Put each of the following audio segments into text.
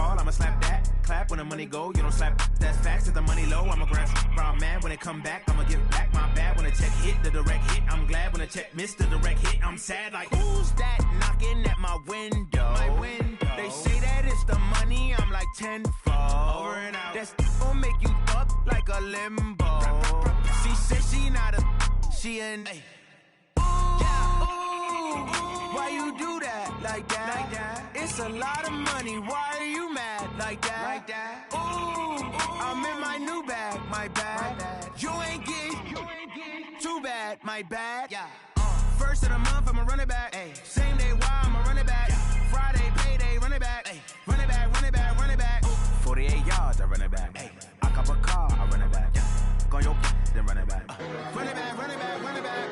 call, I'ma slap that. Clap when the money go, you don't slap. That's facts, if the money low, I'ma grab round man. When it come back, I'ma give back my bad. When the check hit, the direct hit, I'm glad. When the check missed the direct hit, I'm sad. Like, who's that knocking at my window? They say that it's the money, I'm like tenfold. Over and out. That's gon' make you fuck like a limbo. She said she not a, she an. Why you do that like that? It's a lot of money. Why are you mad like that? Ooh, I'm in my new bag, my bad. You ain't getting too bad, my bad. First of the month, I'ma run it back. Same day, why I'ma run it back. Friday, payday, run it back. Run it back, run it back, run it back. 48 yards, I run it back. I cop a car, I run it back. Go on your then run it back. Run it back, run it back, run it back.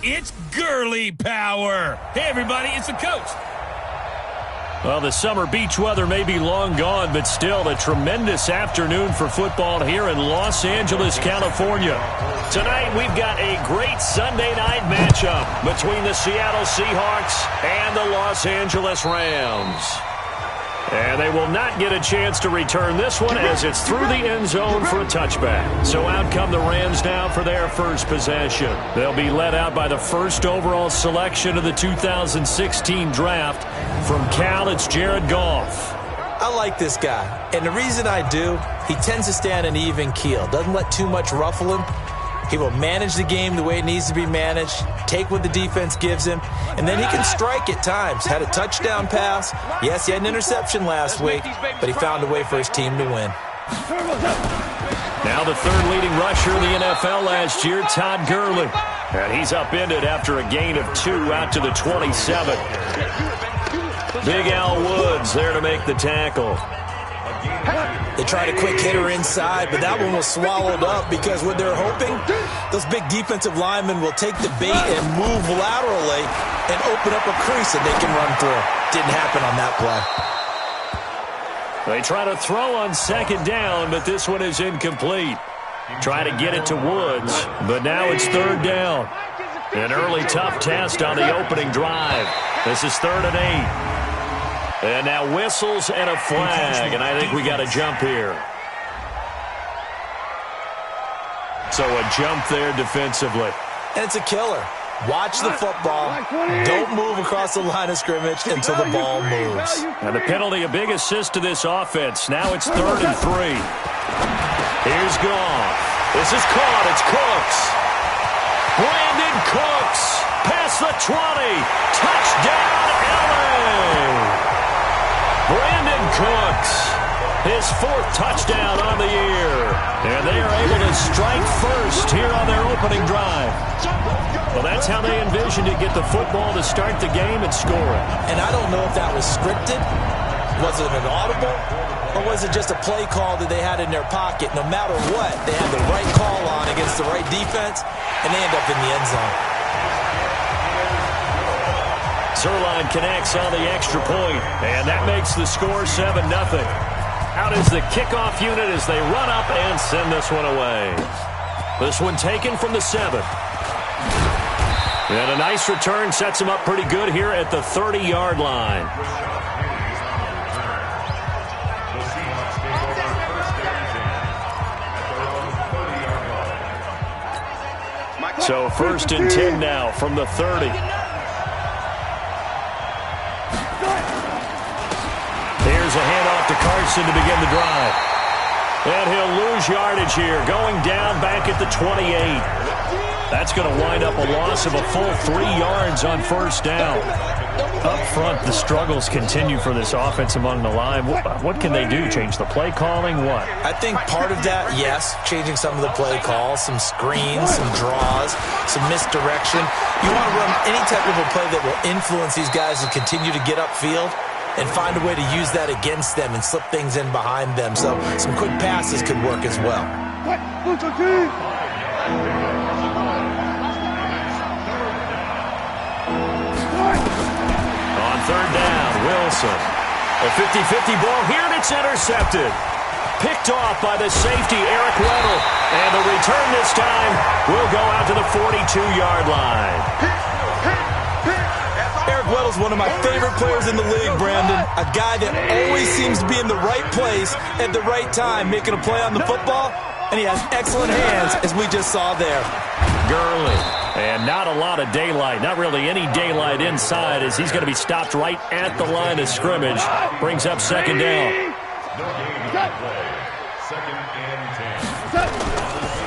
It's Gurley Power. Hey, everybody, it's the coach. Well, the summer beach weather may be long gone, but still a tremendous afternoon for football here in Los Angeles, California. Tonight, we've got a great Sunday night matchup between the Seattle Seahawks and the Los Angeles Rams. And they will not get a chance to return this one as it's through the end zone for a touchback. So out come the Rams now for their first possession. They'll be led out by the first overall selection of the 2016 draft. From Cal, it's Jared Goff. I like this guy, and the reason I do, he tends to stand an even keel. Doesn't let too much ruffle him. He will manage the game the way it needs to be managed, take what the defense gives him, and then he can strike at times. Had a touchdown pass. Yes, he had an interception last week, but he found a way for his team to win. Now the third leading rusher in the NFL last year, Todd Gurley. And he's upended after a gain of 2 out to the 27. Big Al Woods there to make the tackle. They tried a quick hitter inside, but that one was swallowed up because what they're hoping, those big defensive linemen will take the bait and move laterally and open up a crease that they can run through. Didn't happen on that play. They try to throw on second down, but this one is incomplete. Try to get it to Woods, but now it's third down. An early tough test on the opening drive. This is 3rd and 8. And now whistles and a flag, and I think we got a jump here. So a jump there defensively. And it's a killer. Watch the football. Don't move across the line of scrimmage until the ball moves. And the penalty, a big assist to this offense. Now it's 3rd and 3. Here's Goff. This is caught. It's Cooks. Brandon Cooks. Past the 20. Touchdown, LA. Brandon Cooks, his 4th touchdown on the year. And they are able to strike first here on their opening drive. Well, that's how they envisioned it, get the football to start the game and score it. And I don't know if that was scripted. Was it an audible? Or was it just a play call that they had in their pocket? No matter what, they had the right call on against the right defense, and they end up in the end zone. Zuerlein connects on the extra point, and that makes the score 7-0. Out is the kickoff unit as they run up and send this one away. This one taken from the 7. And a nice return sets him up pretty good here at the 30-yard line. So 1st and 10 now from the 30. Here's a handoff to Carson to begin the drive. And he'll lose yardage here, going down back at the 28. That's going to wind up a loss of a full 3 yards on first down. Up front, the struggles continue for this offense among the line. What can they do? Change the play calling? What? I think part of that, yes, changing some of the play calls, some screens, some draws, some misdirection. You want to run any type of a play that will influence these guys to continue to get upfield and find a way to use that against them and slip things in behind them. So some quick passes could work as well. On third down, Wilson. A 50-50 ball here, and it's intercepted. Picked off by the safety, Eric Weddle. And the return this time will go out to the 42-yard line. Eric Weddle's one of my favorite players in the league, Brandon. A guy that always seems to be in the right place at the right time, making a play on the football. And he has excellent hands, as we just saw there. Gurley. And not a lot of daylight, not really any daylight inside, as he's going to be stopped right at the line of scrimmage. Brings up second down.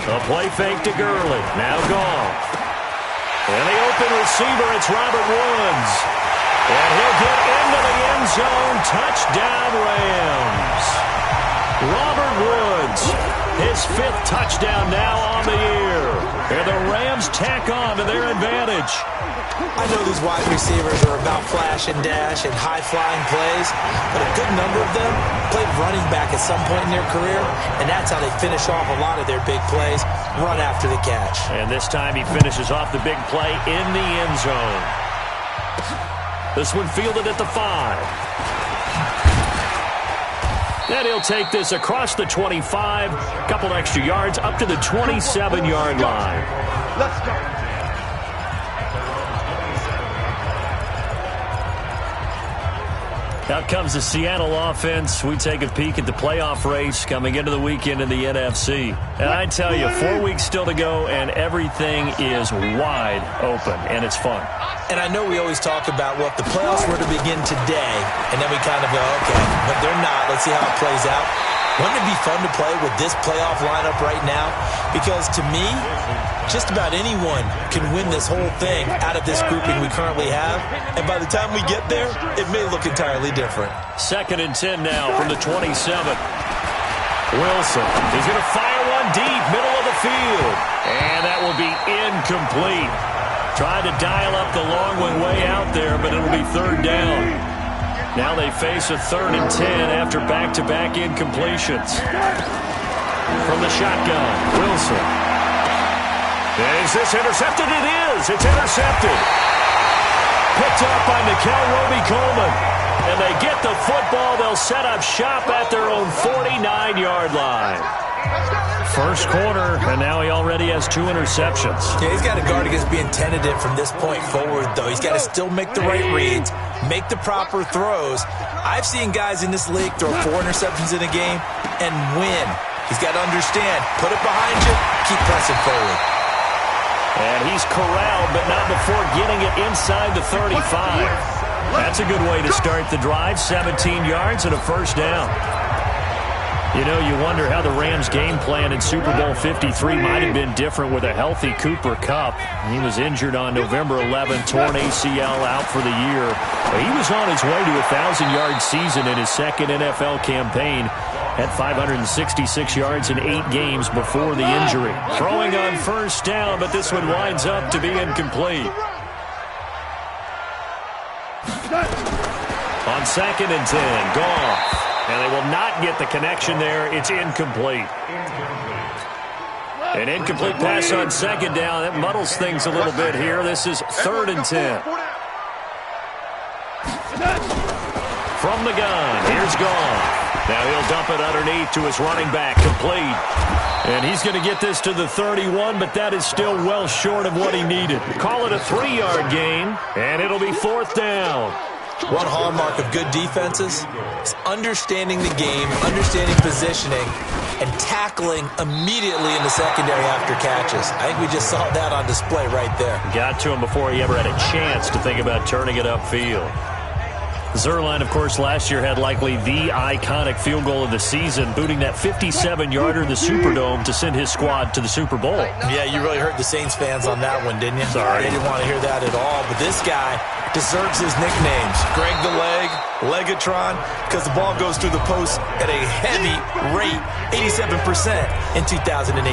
A play fake to Gurley. Now gone. And the open receiver, it's Robert Woods. And he'll get into the end zone. Touchdown, Rams. Robert Woods, his 5th touchdown now on the year. And the Rams tack on to their advantage. I know these wide receivers are about flash and dash and high-flying plays, but a good number of them played running back at some point in their career, and that's how they finish off a lot of their big plays, run after the catch. And this time he finishes off the big play in the end zone. This one fielded at the 5. And he'll take this across the 25, couple extra yards, up to the 27-yard line. Let's go. Out comes the Seattle offense. We take a peek at the playoff race coming into the weekend in the NFC. And I tell you, 4 weeks still to go, and everything is wide open, and it's fun. And I know we always talk about, well, if the playoffs were to begin today, and then we kind of go, okay, but they're not. Let's see how it plays out. Wouldn't it be fun to play with this playoff lineup right now? Because to me, just about anyone can win this whole thing out of this grouping we currently have. And by the time we get there, it may look entirely different. 2nd and 10 now from the 27. Wilson is going to fire one deep, middle of the field. And that will be incomplete. Tried to dial up the long one way out there, but it'll be 3rd down. Now they face a 3rd and 10 after back-to-back incompletions. From the shotgun, Wilson. Is this intercepted? It is. It's intercepted. Picked up by Nikel Roby-Coleman. And they get the football. They'll set up shop at their own 49-yard line. First quarter, and now he already has 2 interceptions. Yeah, he's got to guard against being tentative from this point forward, though. He's got to still make the right reads, make the proper throws. I've seen guys in this league throw 4 interceptions in a game and win. He's got to understand, put it behind you, keep pressing forward. And he's corralled, but not before getting it inside the 35. That's a good way to start the drive, 17 yards and a first down. You know, you wonder how the Rams' game plan in Super Bowl 53 might have been different with a healthy Cooper Kupp. He was injured on November 11th, torn ACL, out for the year. He was on his way to a 1,000-yard season in his 2nd NFL campaign. Had 566 yards in 8 games before the injury. Throwing on first down, but this one winds up to be incomplete. On 2nd and 10, Goff. And they will not get the connection there. It's incomplete. An incomplete pass on 2nd down. That muddles things a little bit here. This is 3rd and 10. From the gun, here's Goff. Now he'll dump it underneath to his running back, complete. And he's going to get this to the 31, but that is still well short of what he needed. Call it a 3-yard gain, and it'll be 4th down. One hallmark of good defenses is understanding the game, understanding positioning, and tackling immediately in the secondary after catches. I think we just saw that on display right there. Got to him before he ever had a chance to think about turning it upfield. Zuerlein, of course, last year had likely the iconic field goal of the season, booting that 57-yarder in the Superdome to send his squad to the Super Bowl. Yeah, you really hurt the Saints fans on that one, didn't you? Sorry. They didn't want to hear that at all. But this guy deserves his nicknames. Greg the Leg, Legatron, because the ball goes through the post at a heavy rate, 87% in 2018.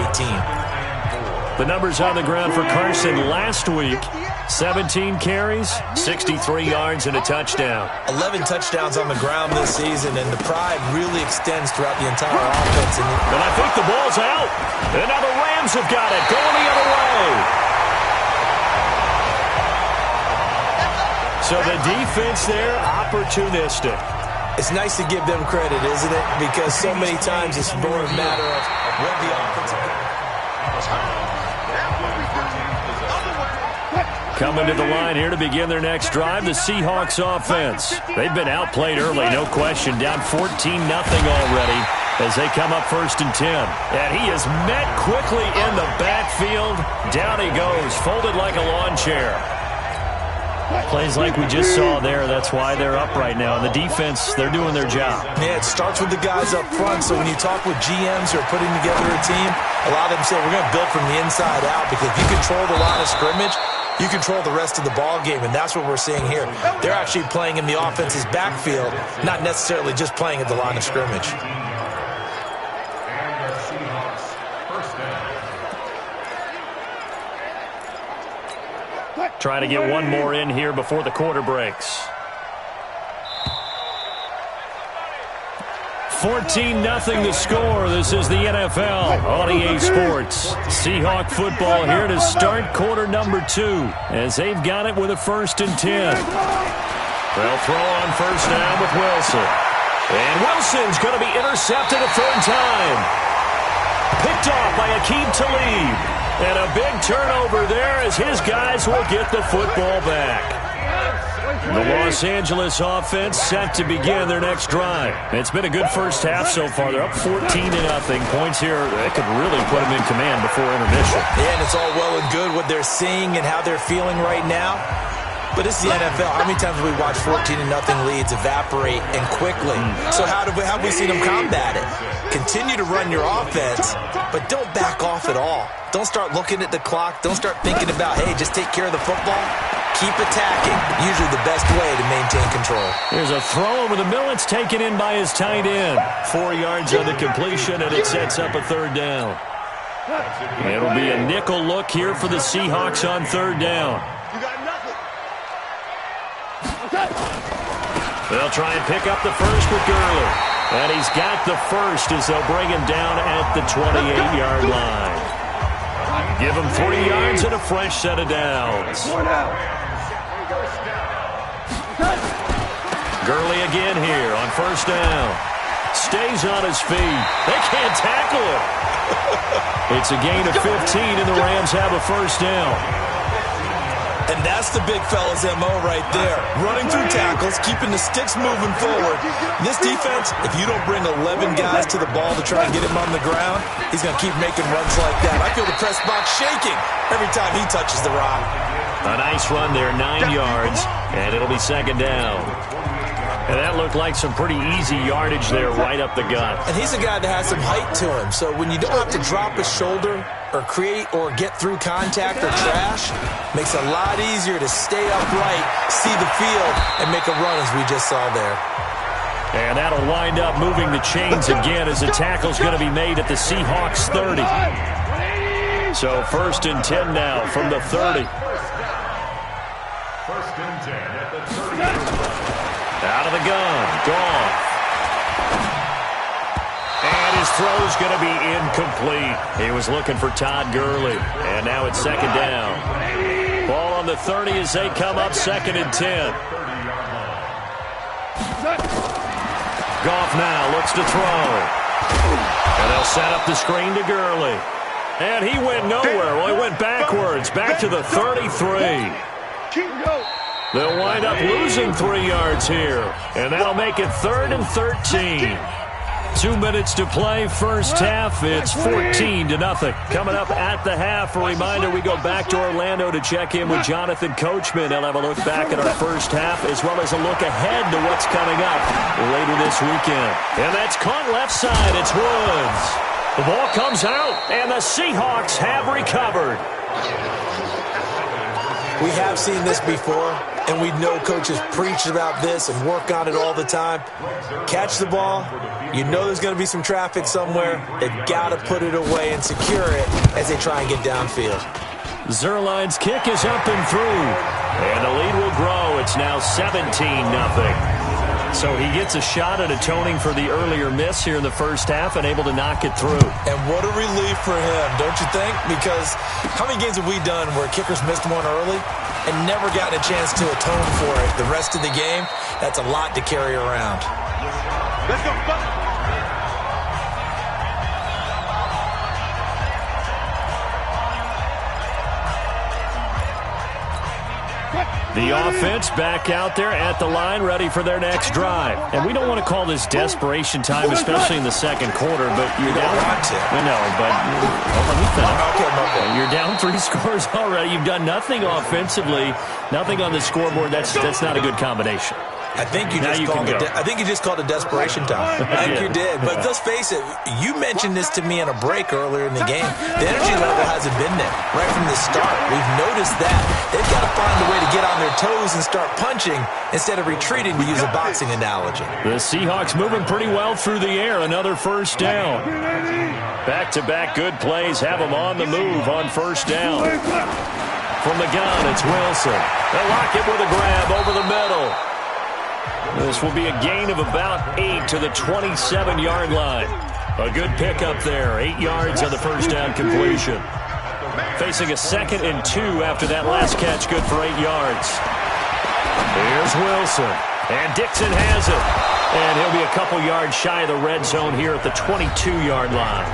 The numbers on the ground for Carson last week. 17 carries, 63 yards, and a touchdown. 11 touchdowns on the ground this season, and the pride really extends throughout the entire offense. And I think the ball's out. And now the Rams have got it, going the other way. So the defense there, opportunistic. It's nice to give them credit, isn't it? Because so many times it's more a matter of what the offensive... Coming to the line here to begin their next drive, the Seahawks offense. They've been outplayed early, no question, down 14-0 already as they come up 1st and 10. And he is met quickly in the backfield. Down he goes, folded like a lawn chair. Plays like we just saw there, that's why they're up right now. And the defense, they're doing their job. Yeah, it starts with the guys up front, so when you talk with GMs who are putting together a team, a lot of them say we're going to build from the inside out, because if you control the line of scrimmage, you control the rest of the ball game, and that's what we're seeing here. They're actually playing in the offense's backfield, not necessarily just playing at the line of scrimmage. Try to get one more in here before the quarter breaks. 14-0 the score. This is the NFL on EA Sports. Seahawk football here to start quarter number 2 as they've got it with a 1st and 10. They'll throw on 1st down with Wilson. And Wilson's going to be intercepted a 3rd time. Picked off by Aqib Talib. And a big turnover there as his guys will get the football back. The Los Angeles offense set to begin their next drive. It's been a good first half so far. They're up 14-0. Points here that could really put them in command before intermission. Yeah, and it's all well and good what they're seeing and how they're feeling right now. But it's the NFL. How many times have we watched 14-0 leads evaporate and quickly? So how have we seen them combat it? Continue to run your offense, but don't back off at all. Don't start looking at the clock. Don't start thinking about, hey, just take care of the football. Keep attacking. Usually the best way to maintain control. There's a throw over the middle. It's taken in by his tight end. 4 yards on the completion, and it sets up a 3rd down. It'll be a nickel look here for the Seahawks on 3rd down. They'll try and pick up the first with Gurley. And he's got the first as they'll bring him down at the 28-yard line. Give him 3 yards and a fresh set of downs. Gurley again here on 1st down. Stays on his feet. They can't tackle him. It's a gain of 15, and the Rams have a 1st down. And that's the big fella's MO right there. Running through tackles, keeping the sticks moving forward. This defense, if you don't bring 11 guys to the ball to try and get him on the ground, he's going to keep making runs like that. I feel the press box shaking every time he touches the rock. A nice run there, 9 yards, and it'll be 2nd down. And that looked like some pretty easy yardage there right up the gut. And he's a guy that has some height to him, so when you don't have to drop a shoulder or create or get through contact or trash, makes it a lot easier to stay upright, see the field, and make a run as we just saw there. And that'll wind up moving the chains again as the tackle's going to be made at the Seahawks 30. So 1st and 10 now from the 30. 1st and 10 at the 30. Out of the gun, Goff. And his throw's going to be incomplete. He was looking for Todd Gurley. And now it's 2nd down. Ball on the 30 as they come up 2nd and 10. Goff now looks to throw. And they'll set up the screen to Gurley. And he went nowhere. Well, he went backwards, back to the 33. They'll wind up losing 3 yards here. And that'll make it 3rd and 13. 2 minutes to play, first half. It's 14-0. Coming up at the half, a reminder, we go back to Orlando to check in with Jonathan Coachman. He'll have a look back at our first half as well as a look ahead to what's coming up later this weekend. And that's caught left side. It's Woods. The ball comes out, and the Seahawks have recovered. We have seen this before, and we know coaches preach about this and work on it all the time. Catch the ball. You know there's going to be some traffic somewhere. They've got to put it away and secure it as they try and get downfield. Zuerlein's kick is up and through, and the lead will grow. It's now 17-0. So he gets a shot at atoning for the earlier miss here in the first half and able to knock it through. And what a relief for him, don't you think? Because how many games have we done where kickers missed one early and never gotten a chance to atone for it the rest of the game? That's a lot to carry around. Let's go. The offense back out there at the line, ready for their next drive. And we don't want to call this desperation time, especially in the second quarter, but you're down. I know, but let me finish. Okay. You're down 3 scores already. You've done nothing offensively, nothing on the scoreboard. That's not a good combination. I think you just called it desperation time. I think you did. But let's face it, you mentioned this to me in a break earlier in the game. The energy level hasn't been there right from the start. We've noticed that. They've got to find a way to get on their toes and start punching instead of retreating, to use a boxing analogy. The Seahawks moving pretty well through the air. Another first down. Back-to-back good plays have them on the move on first down. From the gun, it's Wilson. They'll lock it with a grab over the middle. This will be a gain of about 8 to the 27-yard line. A good pickup there. 8 yards on the first down completion. Facing a 2nd and 2 after that last catch, good for 8 yards. Here's Wilson. And Dixon has it. And he'll be a couple yards shy of the red zone here at the 22-yard line.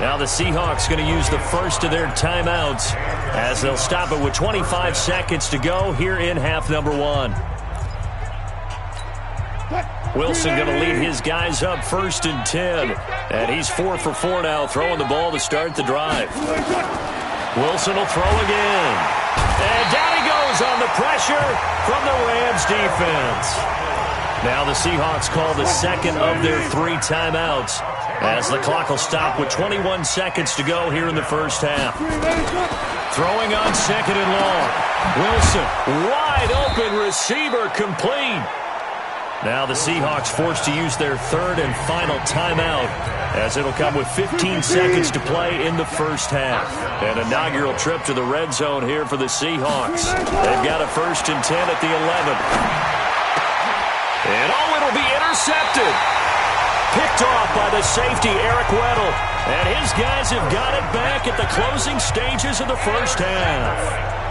Now the Seahawks going to use the first of their timeouts as they'll stop it with 25 seconds to go here in half number 1. Wilson going to lead his guys up 1st and 10. And he's 4 for 4 now, throwing the ball to start the drive. Wilson will throw again. And down he goes on the pressure from the Rams defense. Now the Seahawks call the second of their 3 timeouts as the clock will stop with 21 seconds to go here in the first half. Throwing on 2nd and long. Wilson, wide open receiver, complete. Now the Seahawks forced to use their 3rd and final timeout as it'll come with 15 seconds to play in the first half. An inaugural trip to the red zone here for the Seahawks. They've got a 1st and 10 at the 11. And it'll be intercepted. Picked off by the safety, Eric Weddle. And his guys have got it back at the closing stages of the first half.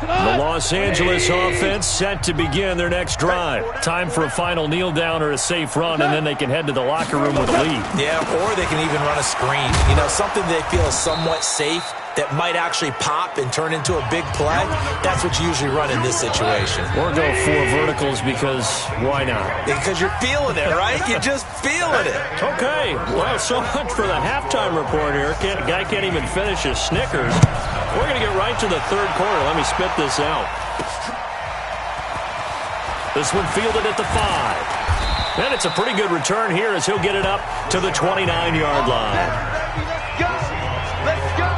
The Los Angeles offense set to begin their next drive. Time for a final kneel down or a safe run, and then they can head to the locker room with a lead. Yeah, or they can even run a screen. You know, something they feel is somewhat safe that might actually pop and turn into a big play. That's what you usually run in this situation. Or go 4 verticals because why not? Because you're feeling it, right? You're just feeling it. Okay, well, so much for the halftime report here. Guy can't even finish his Snickers. We're going to get right to the 3rd quarter. Let me spit this out. This one fielded at the 5. And it's a pretty good return here as he'll get it up to the 29-yard line. Let's go.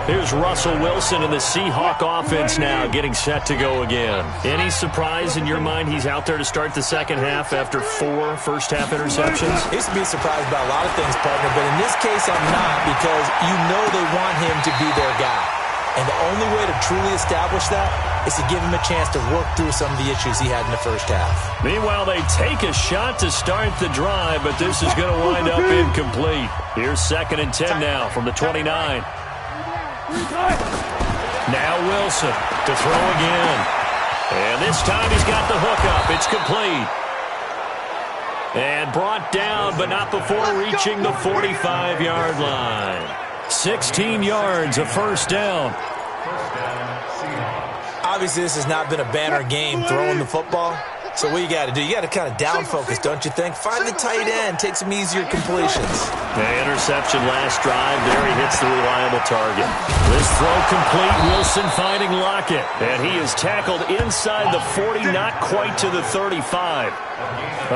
Here's Russell Wilson and the Seahawk offense now getting set to go again. Any surprise in your mind he's out there to start the second half after 4 first-half interceptions? He's to be surprised by a lot of things, partner, but in this case I'm not, because you know they want him to be their guy. And the only way to truly establish that is to give him a chance to work through some of the issues he had in the first half. Meanwhile, they take a shot to start the drive, but this is going to wind up incomplete. Here's 2nd and 10 now from the 29. Now Wilson to throw again. And this time he's got the hook up. It's complete. And brought down, but not before reaching the 45-yard line. 16 yards, a first down. Obviously, this has not been a banner game throwing the football. So what you got to do? You got to kind of down focus, don't you think? Find the tight end, take some easier completions. The interception last drive. There he hits the reliable target. This throw complete. Wilson finding Lockett. And he is tackled inside the 40, not quite to the 35.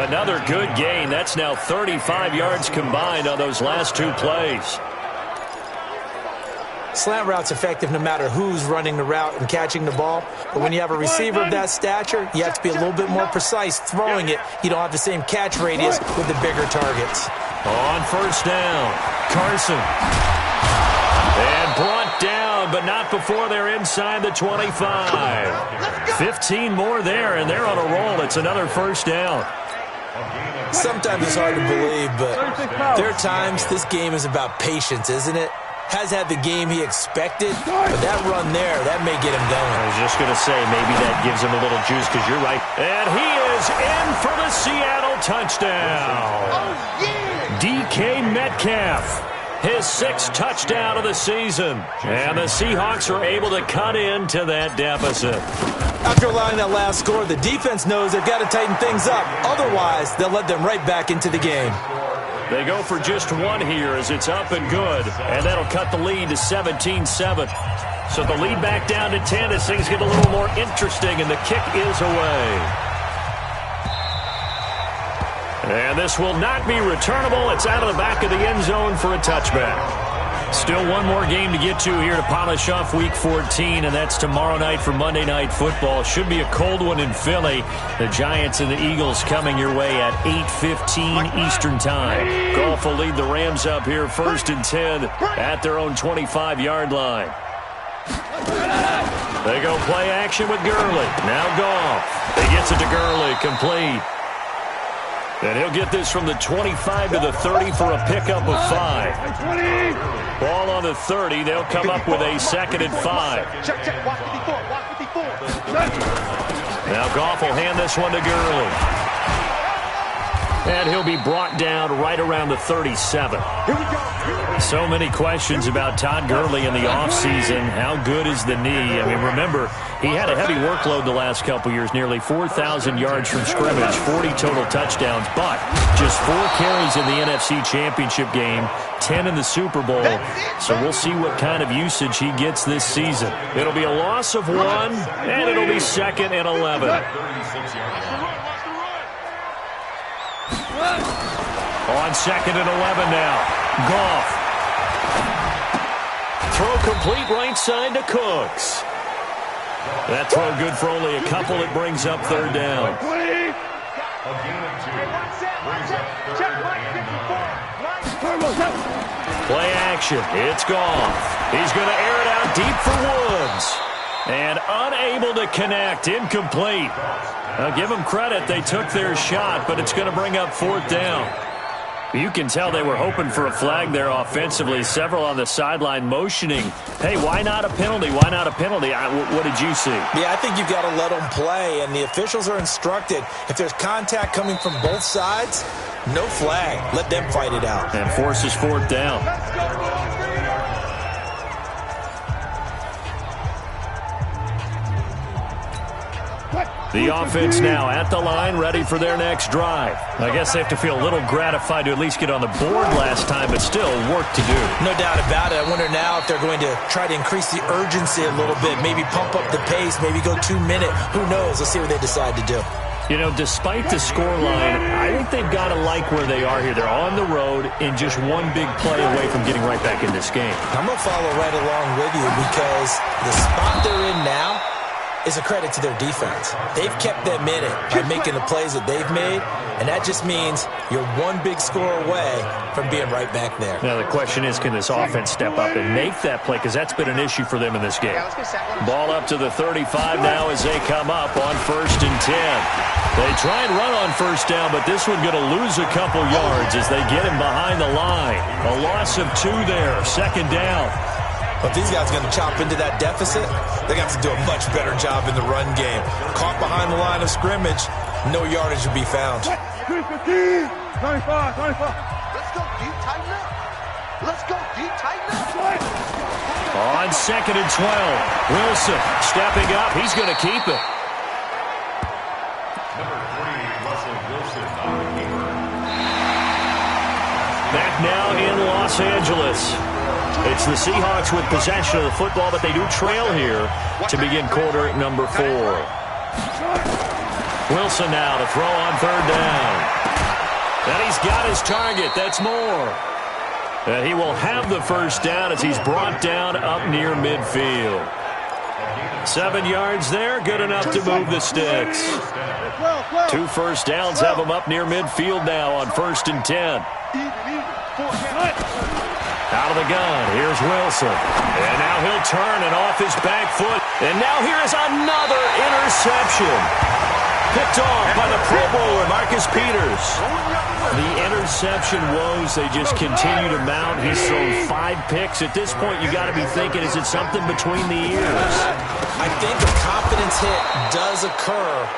Another good gain. That's now 35 yards combined on those last two plays. Slant route's effective no matter who's running the route and catching the ball. But when you have a receiver of that stature, you have to be a little bit more precise throwing it. You don't have the same catch radius with the bigger targets. On first down, Carson. And brought down, but not before they're inside the 25. 15 more there, and they're on a roll. It's another first down. Sometimes it's hard to believe, but there are times this game is about patience, isn't it? Has had the game he expected, but that run there, that may get him going. I was just going to say, maybe that gives him a little juice because you're right. And he is in for the Seattle touchdown. DK Metcalf, his 6th touchdown of the season. And the Seahawks are able to cut into that deficit. After allowing that last score, the defense knows they've got to tighten things up. Otherwise, they'll let them right back into the game. They go for just one here as it's up and good, and that'll cut the lead to 17-7. So the lead back down to 10 as things get a little more interesting, and the kick is away. And this will not be returnable. It's out of the back of the end zone for a touchback. Still one more game to get to here to polish off Week 14, and that's tomorrow night for Monday Night Football. Should be a cold one in Philly. The Giants and the Eagles coming your way at 8:15 Eastern Time. Goff will lead the Rams up here 1st and 10 at their own 25-yard line. They go play action with Gurley. Now Goff. He gets it to Gurley, complete. And he'll get this from the 25 to the 30 for a pickup of 5. Ball on the 30. They'll come up with a 2nd and 5. Now Goff will hand this one to Gurley. And he'll be brought down right around the 37. So many questions about Todd Gurley in the offseason. How good is the knee? I mean, remember, he had a heavy workload the last couple years, nearly 4,000 yards from scrimmage, 40 total touchdowns, but just 4 carries in the NFC Championship game, 10 in the Super Bowl. So we'll see what kind of usage he gets this season. It'll be a loss of 1, and it'll be 2nd and 11. On 2nd and 11 now. Goff. Throw complete right side to Cooks. That throw good for only a couple. It brings up 3rd down. Play action. It's Goff. He's going to air it out deep for Woods. And unable to connect. Incomplete. Now give them credit. They took their shot, but it's going to bring up 4th down. You can tell they were hoping for a flag there offensively. Several on the sideline motioning, hey, why not a penalty? Why not a penalty? What did you see? Yeah, I think you've got to let them play, and the officials are instructed. If there's contact coming from both sides, no flag. Let them fight it out. And forces 4th down. The offense now at the line, ready for their next drive. I guess they have to feel a little gratified to at least get on the board last time, but still work to do. No doubt about it. I wonder now if they're going to try to increase the urgency a little bit, maybe pump up the pace, maybe go 2-minute. Who knows? Let's see what they decide to do. You know, despite the scoreline, I think they've got to like where they are here. They're on the road and just one big play away from getting right back in this game. I'm going to follow right along with you because the spot they're in now is a credit to their defense. They've kept them in it by making the plays that they've made, and that just means you're one big score away from being right back there. Now the question is, can this offense step up and make that play? Because that's been an issue for them in this game. Ball up to the 35 now as they come up on 1st and 10. They try and run on 1st down, but this one going to lose a couple yards as they get him behind the line. A loss of 2 there, 2nd down. But these guys are going to chop into that deficit. They're going to have to do a much better job in the run game. Caught behind the line of scrimmage, no yardage to be found. 315, 95, 95. Let's go deep, tighten up. Let's go deep, tighten up. On 2nd and 12, Wilson stepping up. He's going to keep it. Number 3, Russell Wilson, keeper. Back now in Los Angeles. It's the Seahawks with possession of the football, but they do trail here to begin quarter number 4. Wilson now to throw on 3rd down. And he's got his target. That's Moore. And he will have the first down as he's brought down up near midfield. 7 yards there, good enough to move the sticks. 2 first downs have him up near midfield now on 1st and 10. Out of the gun, here's Wilson. And now he'll turn and off his back foot. And now here is another interception. Picked off by the Pro Bowler, Marcus Peters. The interception woes, they just continue to mount. He's thrown 5 picks. At this point, you got to be thinking, is it something between the ears? I think a confidence hit does occur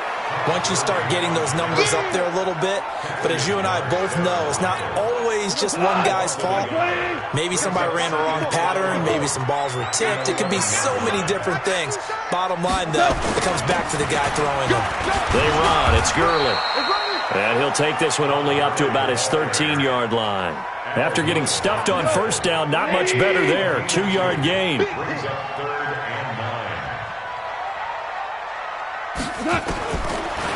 once you start getting those numbers up there a little bit. But as you and I both know, it's not always just one guy's fault. Maybe somebody ran a wrong pattern. Maybe some balls were tipped. It could be so many different things. Bottom line, though, it comes back to the guy throwing them. They run. It's Gurley. And he'll take this one only up to about his 13-yard line. After getting stuffed on 1st down, not much better there. 2-yard gain. Brings up 3rd and 9.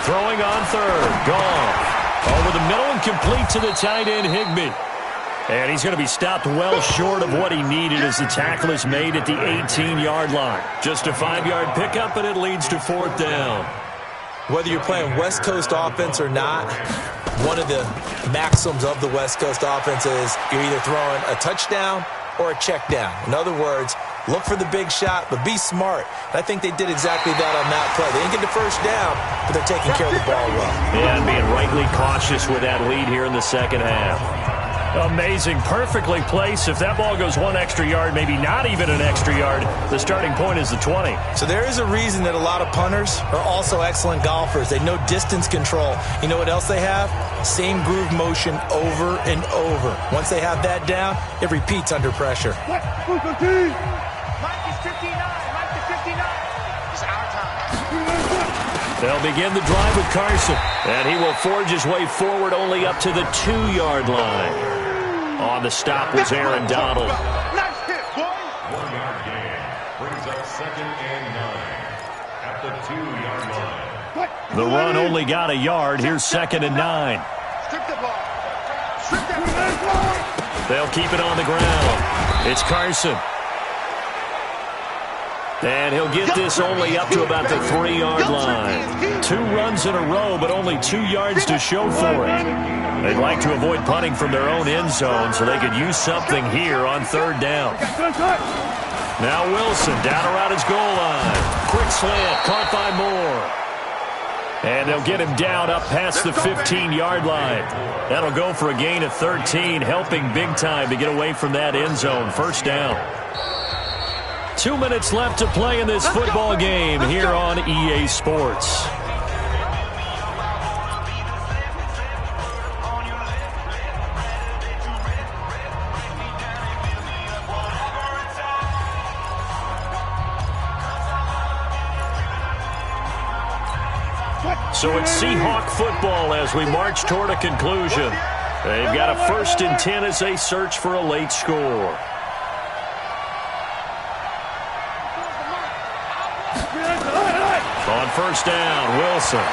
Throwing on 3rd. Goff. Over the middle and complete to the tight end, Higbee. And he's going to be stopped well short of what he needed as the tackle is made at the 18-yard line. Just a 5-yard pickup, and it leads to 4th down. Whether you're playing West Coast offense or not, one of the maxims of the West Coast offense is you're either throwing a touchdown or a check down. In other words, look for the big shot, but be smart. And I think they did exactly that on that play. They didn't get the first down, but they're taking care of the ball well. Yeah, and being rightly cautious with that lead here in the second half. Amazing, perfectly placed. If that ball goes 1 extra yard, maybe not even an extra yard, the starting point is the 20. So there is a reason that a lot of punters are also excellent golfers. They know distance control. You know what else they have? Same groove motion over and over. Once they have that down, it repeats under pressure. Mike is 59. It's our time. They'll begin the drive with Carson. And he will forge his way forward only up to the 2-yard line. On the stop was Aaron Donald. Nice hit, boy. 1-yard gain. Brings up 2nd and 9. At the 2-yard line. The run only got a yard. Here's 2nd and 9. Strip the ball. Strip that ball. They'll keep it on the ground. It's Carson. And he'll get this only up to about the 3-yard line. 2 runs in a row, but only 2 yards to show for it. They'd like to avoid punting from their own end zone so they could use something here on 3rd down. Now Wilson down around his goal line. Quick slant, caught by Moore. And they'll get him down up past the 15-yard line. That'll go for a gain of 13, helping big time to get away from that end zone. 1st down. 2 minutes left to play in this football game here on EA Sports. So it's Seahawk football as we march toward a conclusion. They've got a 1st and 10 as they search for a late score. On 1st down, Wilson.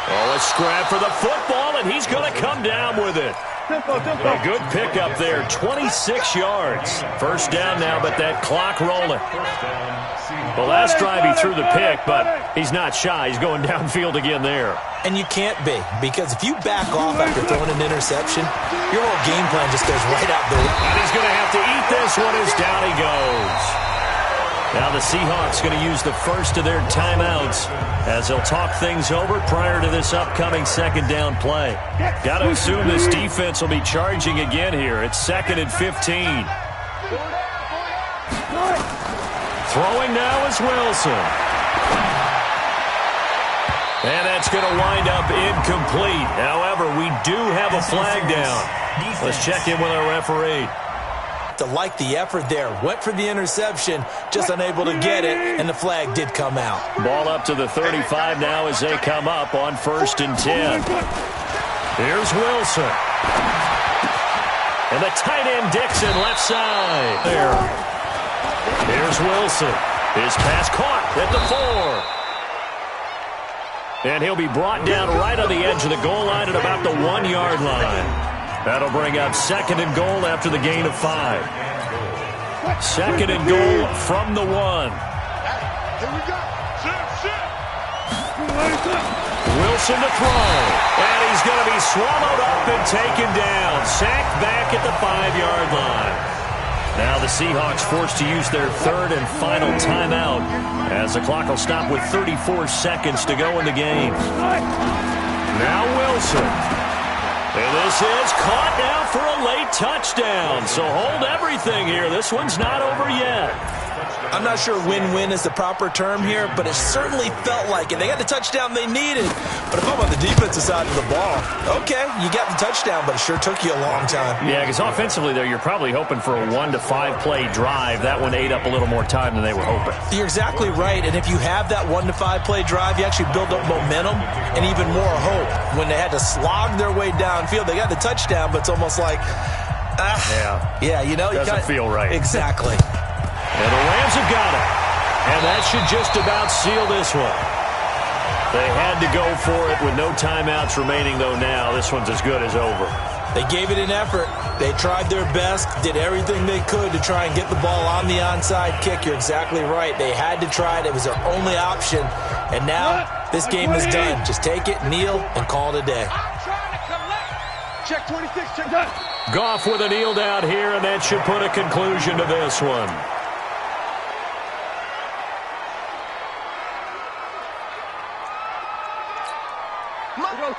Oh, a scrap for the football, and he's going to come down with it. A good pickup there, 26 yards. 1st down now, but that clock rolling. The last drive he threw the pick, but he's not shy. He's going downfield again there. And you can't be, because if you back off after throwing an interception, your whole game plan just goes right out the window. And he's going to have to eat this one as down he goes. Now the Seahawks going to use the first of their timeouts as they'll talk things over prior to this upcoming 2nd down play. Got to assume this defense will be charging again here. It's 2nd and 15. Throwing now is Wilson. And that's going to wind up incomplete. However, we do have a flag down. Let's check in with our referee. To like the effort there. Went for the interception, just unable to get it, and the flag did come out. Ball up to the 35 now as they come up on 1st and 10. Here's Wilson. And the tight end Dixon left side. There. Here's Wilson. His pass caught at the 4. And he'll be brought down right on the edge of the goal line at about the 1-yard line. That'll bring up 2nd and goal after the gain of 5. 2nd and goal from the 1. Here we go. Wilson to throw. And he's going to be swallowed up and taken down. Sacked back at the 5-yard line. Now the Seahawks forced to use their 3rd and final timeout as the clock will stop with 34 seconds to go in the game. Now Wilson. And this is caught now for a late touchdown. So hold everything here. This one's not over yet. I'm not sure win-win is the proper term here, but it certainly felt like it. They got the touchdown they needed. But if I'm on the defensive side of the ball, okay, you got the touchdown, but it sure took you a long time. Yeah, because offensively there, you're probably hoping for a 1 to 5 play drive. That one ate up a little more time than they were hoping. You're exactly right, and if you have that 1 to 5 play drive, you actually build up momentum and even more hope. When they had to slog their way downfield, they got the touchdown, but it's almost like, yeah, you know, doesn't feel right. Exactly. And the Rams have got it. And that should just about seal this one. They had to go for it with no timeouts remaining, though, now. This one's as good as over. They gave it an effort. They tried their best, did everything they could to try and get the ball on the onside kick. You're exactly right. They had to try it. It was their only option. And now this game is done. Just take it, kneel, and call it a day. Check 26, check that. Goff with a kneel down here, and that should put a conclusion to this one.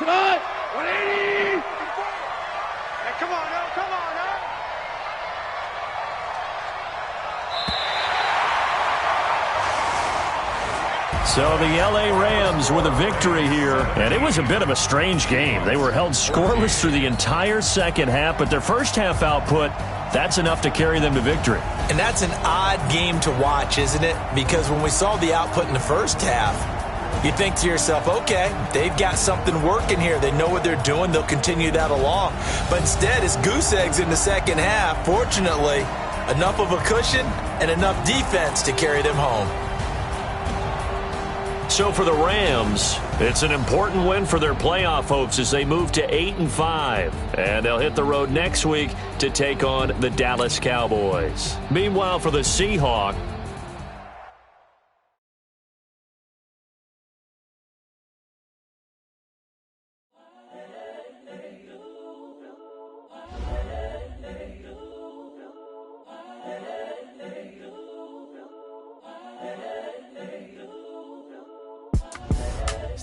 Tonight, 180. Hey, come on, now, come on, now. So the L.A. Rams with a victory here, and it was a bit of a strange game. They were held scoreless through the entire second half, but their first half output, that's enough to carry them to victory. And that's an odd game to watch, isn't it? Because when we saw the output in the first half, you think to yourself, okay, they've got something working here. They know what they're doing. They'll continue that along. But instead, it's goose eggs in the second half. Fortunately, enough of a cushion and enough defense to carry them home. So for the Rams, it's an important win for their playoff hopes as they move to 8-5. And they'll hit the road next week to take on the Dallas Cowboys. Meanwhile, for the Seahawks,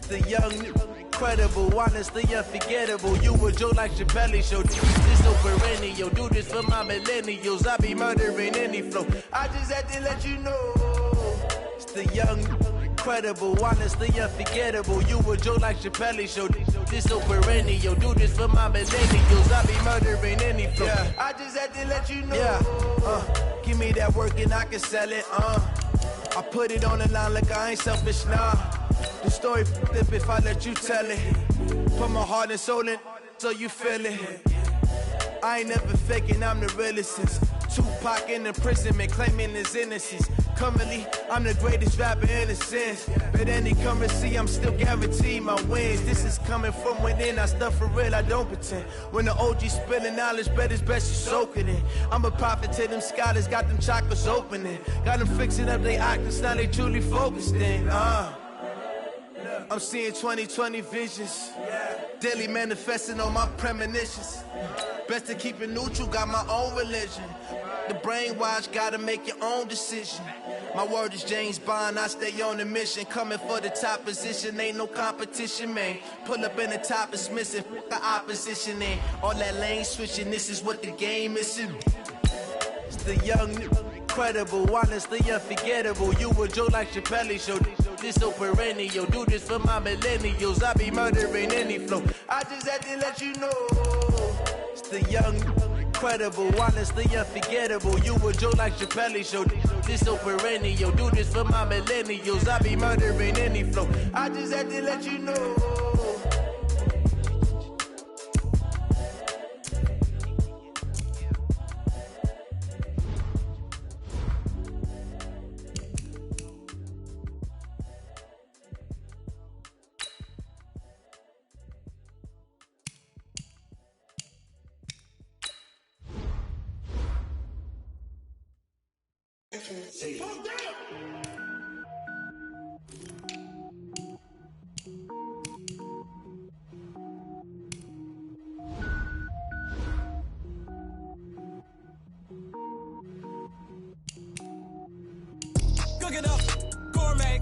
The young, incredible, honestly unforgettable. You a joke like Chappelle Show. This so perennial. Do this for my millennials. I be murdering any flow. I just had to let you know. It's the young, incredible, honestly unforgettable. You a joke like Chappelle Show. This so perennial. Do this for my millennials. I be murdering any flow. Yeah. I just had to let you know. Yeah. Give me that work and I can sell it. I put it on the line like I ain't selfish, nah. The story flip if I let you tell it. Put my heart and soul in so you feel it. I ain't never faking, I'm the realest since Tupac in imprisonment, claiming his innocence. Currently, I'm the greatest rapper in a sense. But any currency, I'm still guaranteed my wins. This is coming from within, I stuff for real, I don't pretend. When the OG spilling knowledge, bet it's best you soak it in. I'm a prophet to them scholars, got them chakras opening. Got them fixing up they octaves, now they truly focused in. I'm seeing 2020 visions. Daily manifesting on my premonitions. Best to keep it neutral, got my own religion. The brainwash, gotta make your own decision. My word is James Bond, I stay on a mission. Coming for the top position, ain't no competition, man. Pull up in the top, it's missing, the opposition ain't. All that lane switching, this is what the game is. It's the young, incredible, honestly unforgettable. You a joke like Chappelle Show. This so perennial, do this for my millennials. I be murdering any flow. I just had to let you know. It's the young, incredible, honestly unforgettable. You a Joe like Chappelle show. This so perennial, do this for my millennials. I be murdering any flow. I just had to let you know. Cook it up, gourmet.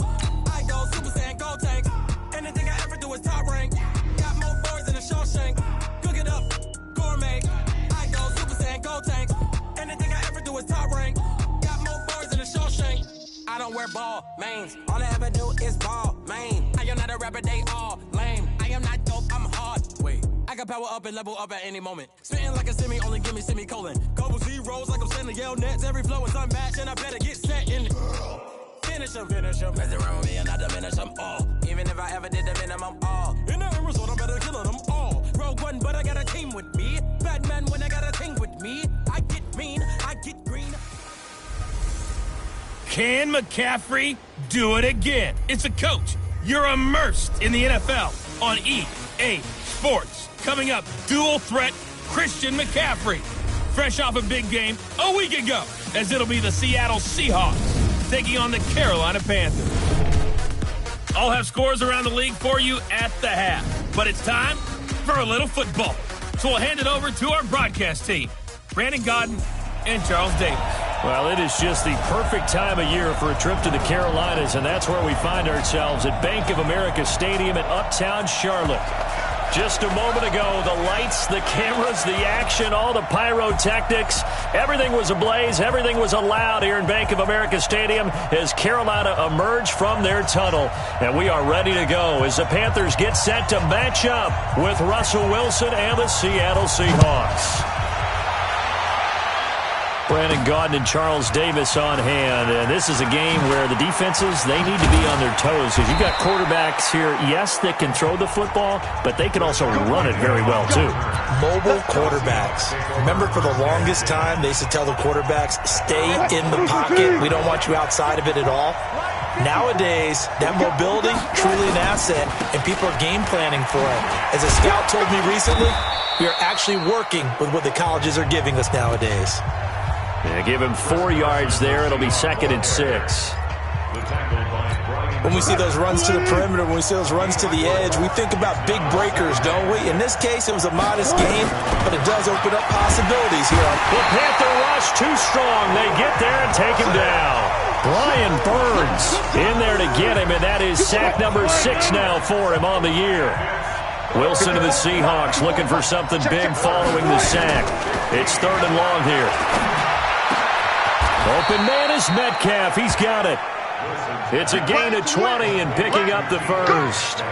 I go Super Saiyan, gold tank. Anything I ever do is top rank. Got more boys than a Shawshank. Cook it up, gourmet. I go Super Saiyan, gold tank. Anything I ever do is top rank. Got more boys than a Shawshank. I don't wear ball mains. All I ever do is ball main. I am not a rapper, they all lame. I am not dope, I'm hard. Wait. I can power up and level up at any moment. Spitting like a semi, only give me semicolon. Couple zeros like I'm sending yell nets. Every flow is unmatched and I better get set in. Finish them. Mess around with me and I diminish them all. Even if I ever did the minimum all. In the end result, I'm better killing them all. Rogue One, but I got a team with me. Batman when I got a team with me. I get mean, I get green. Can McCaffrey do it again? It's a coach. You're immersed in the NFL on EA Sports. Coming up, dual threat Christian McCaffrey. Fresh off a big game a week ago, as it'll be the Seattle Seahawks taking on the Carolina Panthers. I'll have scores around the league for you at the half. But it's time for a little football. So we'll hand it over to our broadcast team, Brandon Gaudin and Charles Davis. Well, it is just the perfect time of year for a trip to the Carolinas, and that's where we find ourselves at Bank of America Stadium in Uptown Charlotte. Just a moment ago, the lights, the cameras, the action, all the pyrotechnics, everything was ablaze, everything was allowed here in Bank of America Stadium as Carolina emerged from their tunnel. And we are ready to go as the Panthers get set to match up with Russell Wilson and the Seattle Seahawks. Brandon Gaudin and Charles Davis on hand. And this is a game where the defenses, they need to be on their toes. Because you've got quarterbacks here, yes, that can throw the football, but they can also run it very well, too. Mobile quarterbacks. Remember, for the longest time, they used to tell the quarterbacks, stay in the pocket. We don't want you outside of it at all. Nowadays, that mobility, truly an asset, and people are game planning for it. As a scout told me recently, we are actually working with what the colleges are giving us nowadays. Yeah, give him 4 yards there. It'll be 2nd and 6. When we see those runs to the perimeter, when we see those runs to the edge, we think about big breakers, don't we? In this case, it was a modest game, but it does open up possibilities here. The Panther rush too strong. They get there and take him down. Brian Burns in there to get him, and that is sack number 6 now for him on the year. Wilson to the Seahawks looking for something big following the sack. It's 3rd and long here. Open man is Metcalf. He's got it. It's a gain of 20 and picking up the first.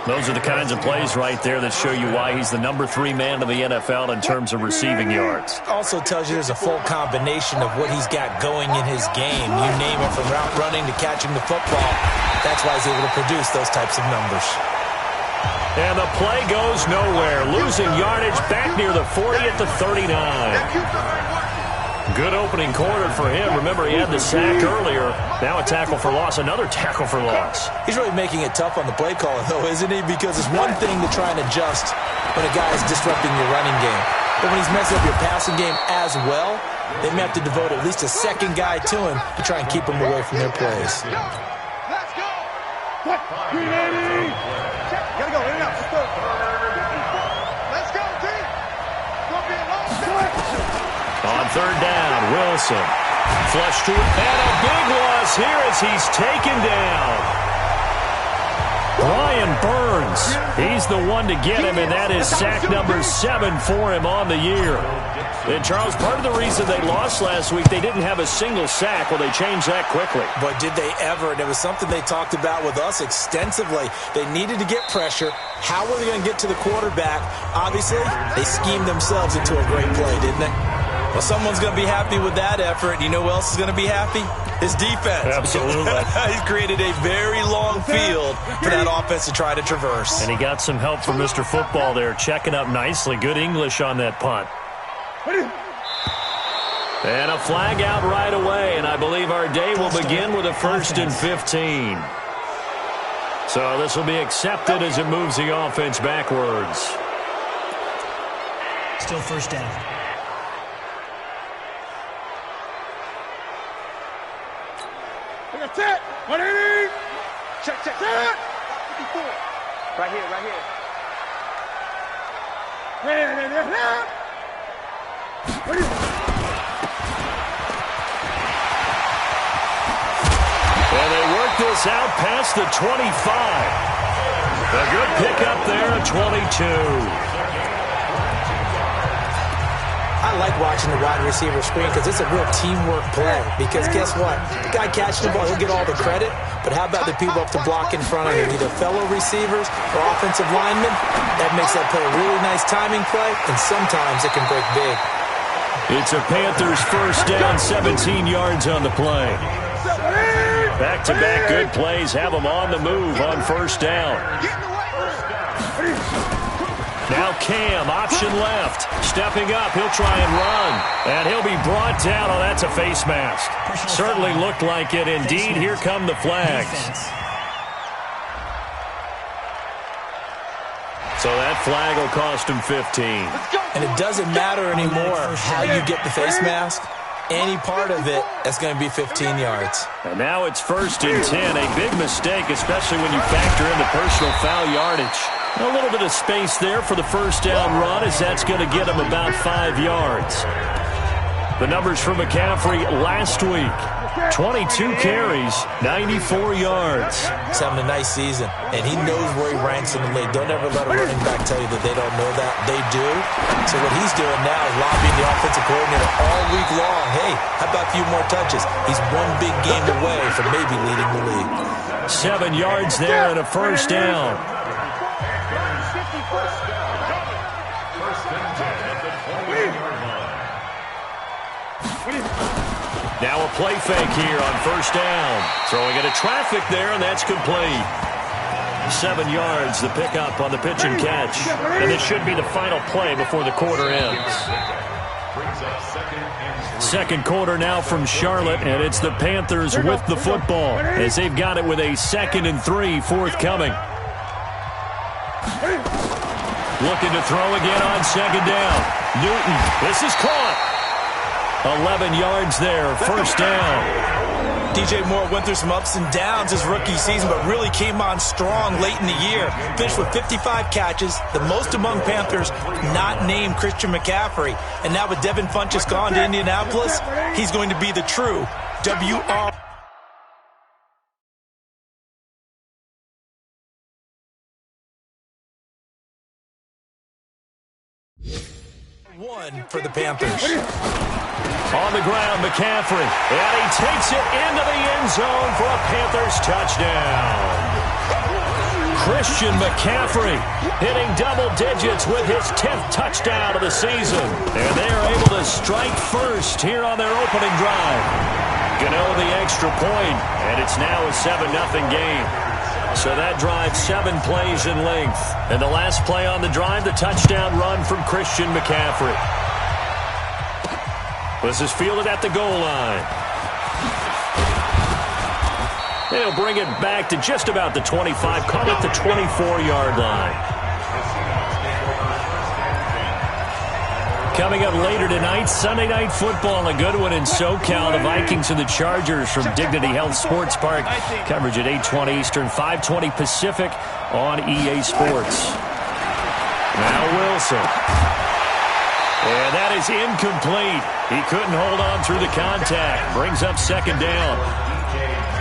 Those are the kinds of plays right there that show you why he's the number 3 man in the NFL in terms of receiving yards. Also tells you there's a full combination of what he's got going in his game. You name it, from route running to catching the football. That's why he's able to produce those types of numbers. And the play goes nowhere. Losing yardage back near the 40 at the 39. Good opening quarter for him. Remember, he had the sack earlier. Now a tackle for loss, another tackle for loss. He's really making it tough on the play caller, though, isn't he? Because it's one thing to try and adjust when a guy is disrupting your running game. But when he's messing up your passing game as well, they may have to devote at least a second guy to him to try and keep him away from their plays. Let's go! 380! Gotta go, in and out. Let's go. Let's go, team! Gonna be a long time. On 3rd down, Wilson. Flush to it. And a big loss here as he's taken down. Brian Burns. He's the one to get him, and that is sack number 7 for him on the year. And, Charles, part of the reason they lost last week, they didn't have a single sack. Well, they changed that quickly. But did they ever? And it was something they talked about with us extensively. They needed to get pressure. How were they going to get to the quarterback? Obviously, they schemed themselves into a great play, didn't they? Well, someone's going to be happy with that effort. You know who else is going to be happy? His defense. Absolutely. He's created a very long field for that offense to try to traverse. And he got some help from Mr. Football there, checking up nicely. Good English on that punt. And a flag out right away, and I believe our day will begin with a 1st and 15. So this will be accepted as it moves the offense backwards. Still first down. That's it. 180. Check. 54. Right here. And they work this out past the 25. A good pickup there at 22. I like watching the wide receiver screen because it's a real teamwork play. Because guess what? The guy catching the ball, he'll get all the credit. But how about the people up to block in front of him? Either fellow receivers or offensive linemen. That makes that play a really nice timing play, and sometimes it can break big. It's a Panthers first down, 17 yards on the play. Back-to-back good plays have them on the move on first down. Now Cam, option left. Stepping up, he'll try and run. And he'll be brought down. Oh, that's a face mask. Certainly looked like it. Indeed, here come the flags. So that flag will cost him 15. And it doesn't matter anymore how you get the face mask. Any part of it, that's going to be 15 yards. And now it's 1st and 10. A big mistake, especially when you factor in the personal foul yardage. A little bit of space there for the first down run, as that's going to get him about 5 yards. The numbers for McCaffrey last week. 22 carries, 94 yards. He's having a nice season, and he knows where he ranks in the league. Don't ever let a running back tell you that they don't know that. They do. So what he's doing now is lobbying the offensive coordinator all week long. Hey, how about a few more touches? He's one big game away from maybe leading the league. 7 yards there and a first down. Now a play fake here on first down. Throwing into traffic there, and that's complete. 7 yards, the pickup on the pitch and catch. And this should be the final play before the quarter ends. Second quarter now from Charlotte, and it's the Panthers with the football as they've got it with a 2nd and 3 forthcoming. Looking to throw again on second down. Newton, this is caught. 11 yards there, first down. DJ Moore went through some ups and downs his rookie season, but really came on strong late in the year. Finished with 55 catches, the most among Panthers not named Christian McCaffrey. And now with Devin Funchess gone to Indianapolis, he's going to be the true WR. One for the Panthers. On the ground, McCaffrey, and he takes it into the end zone for a Panthers touchdown. Christian McCaffrey hitting double digits with his 10th touchdown of the season. And they're able to strike first here on their opening drive. Gano the extra point, and it's now a 7-0 game. So that drive 7 plays in length. And the last play on the drive, the touchdown run from Christian McCaffrey. This is fielded at the goal line. They'll bring it back to just about the 25, call it the 24-yard line. Coming up later tonight, Sunday Night Football, a good one in SoCal. The Vikings and the Chargers from Dignity Health Sports Park. Coverage at 8:20 Eastern, 5:20 Pacific on EA Sports. Now Wilson. And that is incomplete. He couldn't hold on through the contact. Brings up second down.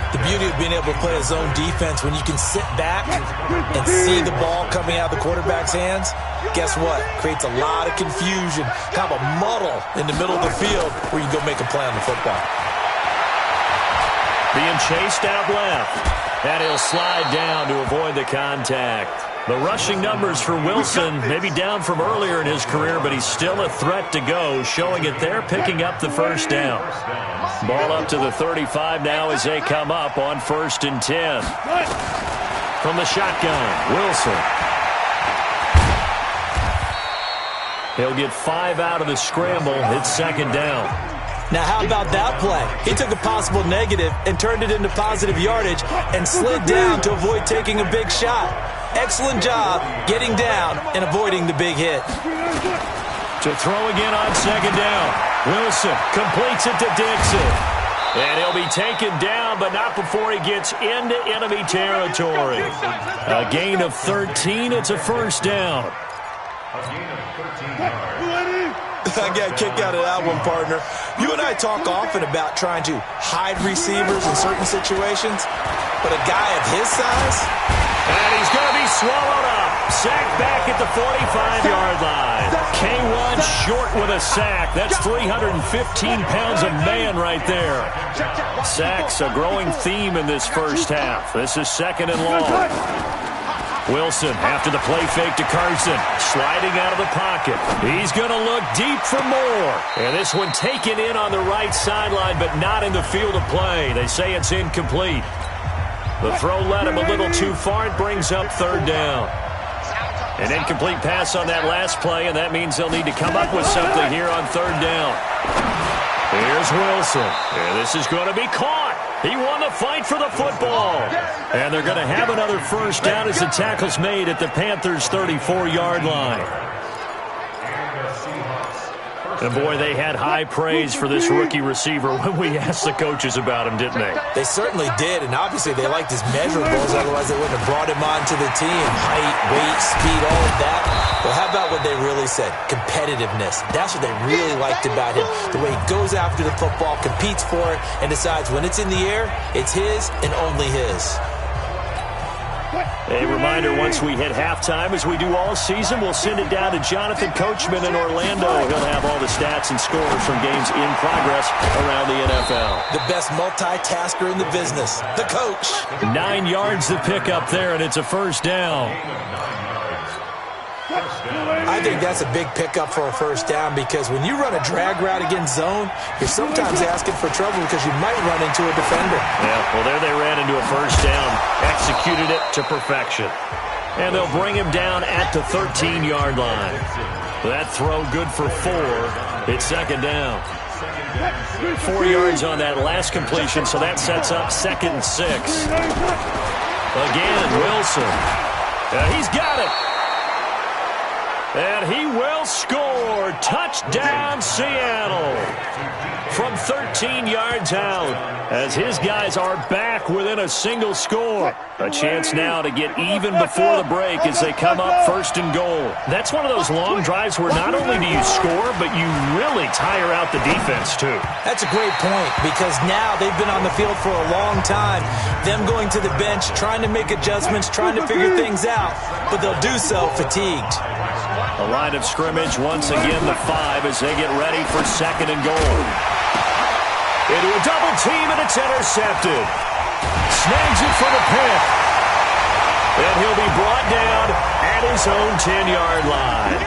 The beauty of being able to play a zone defense when you can sit back and see the ball coming out of the quarterback's hands. Guess what? Creates a lot of confusion, kind of a muddle in the middle of the field where you go make a play on the football. Being chased out left, and he'll slide down to avoid the contact. The rushing numbers for Wilson maybe down from earlier in his career, but he's still a threat to go, showing it there, picking up the first down. Ball up to the 35 now as they come up on 1st and 10. From the shotgun, Wilson. He'll get 5 out of the scramble. It's 2nd down. Now, how about that play? He took a possible negative and turned it into positive yardage and slid down to avoid taking a big shot. Excellent job getting down and avoiding the big hit. To throw again on 2nd down. Wilson completes it to Dixon. And he'll be taken down, but not before he gets into enemy territory. A gain of 13. It's a 1st down. I got a kick out of that one, partner. You and I talk often about trying to hide receivers in certain situations, but a guy of his size... And he's going to be swallowed up. Sacked back at the 45-yard line. K1 short with a sack. That's 315 pounds of man right there. Sacks a growing theme in this first half. This is 2nd and long. Wilson after the play fake to Carson. Sliding out of the pocket. He's going to look deep for more. And this one taken in on the right sideline, but not in the field of play. They say it's incomplete. The throw led him a little too far. It brings up 3rd down. An incomplete pass on that last play, and that means they'll need to come up with something here on 3rd down. Here's Wilson. And this is going to be caught. He won the fight for the football. And they're going to have another 1st down as the tackle's made at the Panthers' 34-yard line. And, boy, they had high praise for this rookie receiver when we asked the coaches about him, didn't they? They certainly did, and obviously they liked his measurables, otherwise they wouldn't have brought him onto the team. Height, weight, speed, all of that. Well, how about what they really said? Competitiveness. That's what they really liked about him. The way he goes after the football, competes for it, and decides when it's in the air, it's his and only his. A reminder, once we hit halftime, as we do all season, we'll send it down to Jonathan Coachman in Orlando. He'll have all the stats and scores from games in progress around the NFL. The best multitasker in the business, the coach. 9 yards to pick up there, and it's a 1st down. I think that's a big pickup for a 1st down because when you run a drag route against zone, you're sometimes asking for trouble because you might run into a defender. Yeah, well, there they ran into a 1st down, executed it to perfection. And they'll bring him down at the 13-yard line. That throw good for 4. It's 2nd down. 4 yards on that last completion, so that sets up 2nd and 6. Again, Wilson. He's got it. And he will score. Touchdown, Seattle. From 13 yards out, as his guys are back within a single score. A chance now to get even before the break as they come up 1st and goal. That's one of those long drives where not only do you score, but you really tire out the defense, too. That's a great point because now they've been on the field for a long time. Them going to the bench, trying to make adjustments, trying to figure things out, but they'll do so fatigued. A line of scrimmage, once again the 5 as they get ready for 2nd and goal. Into a double team, and it's intercepted. Snags it for the pick. And he'll be brought down at his own 10-yard line.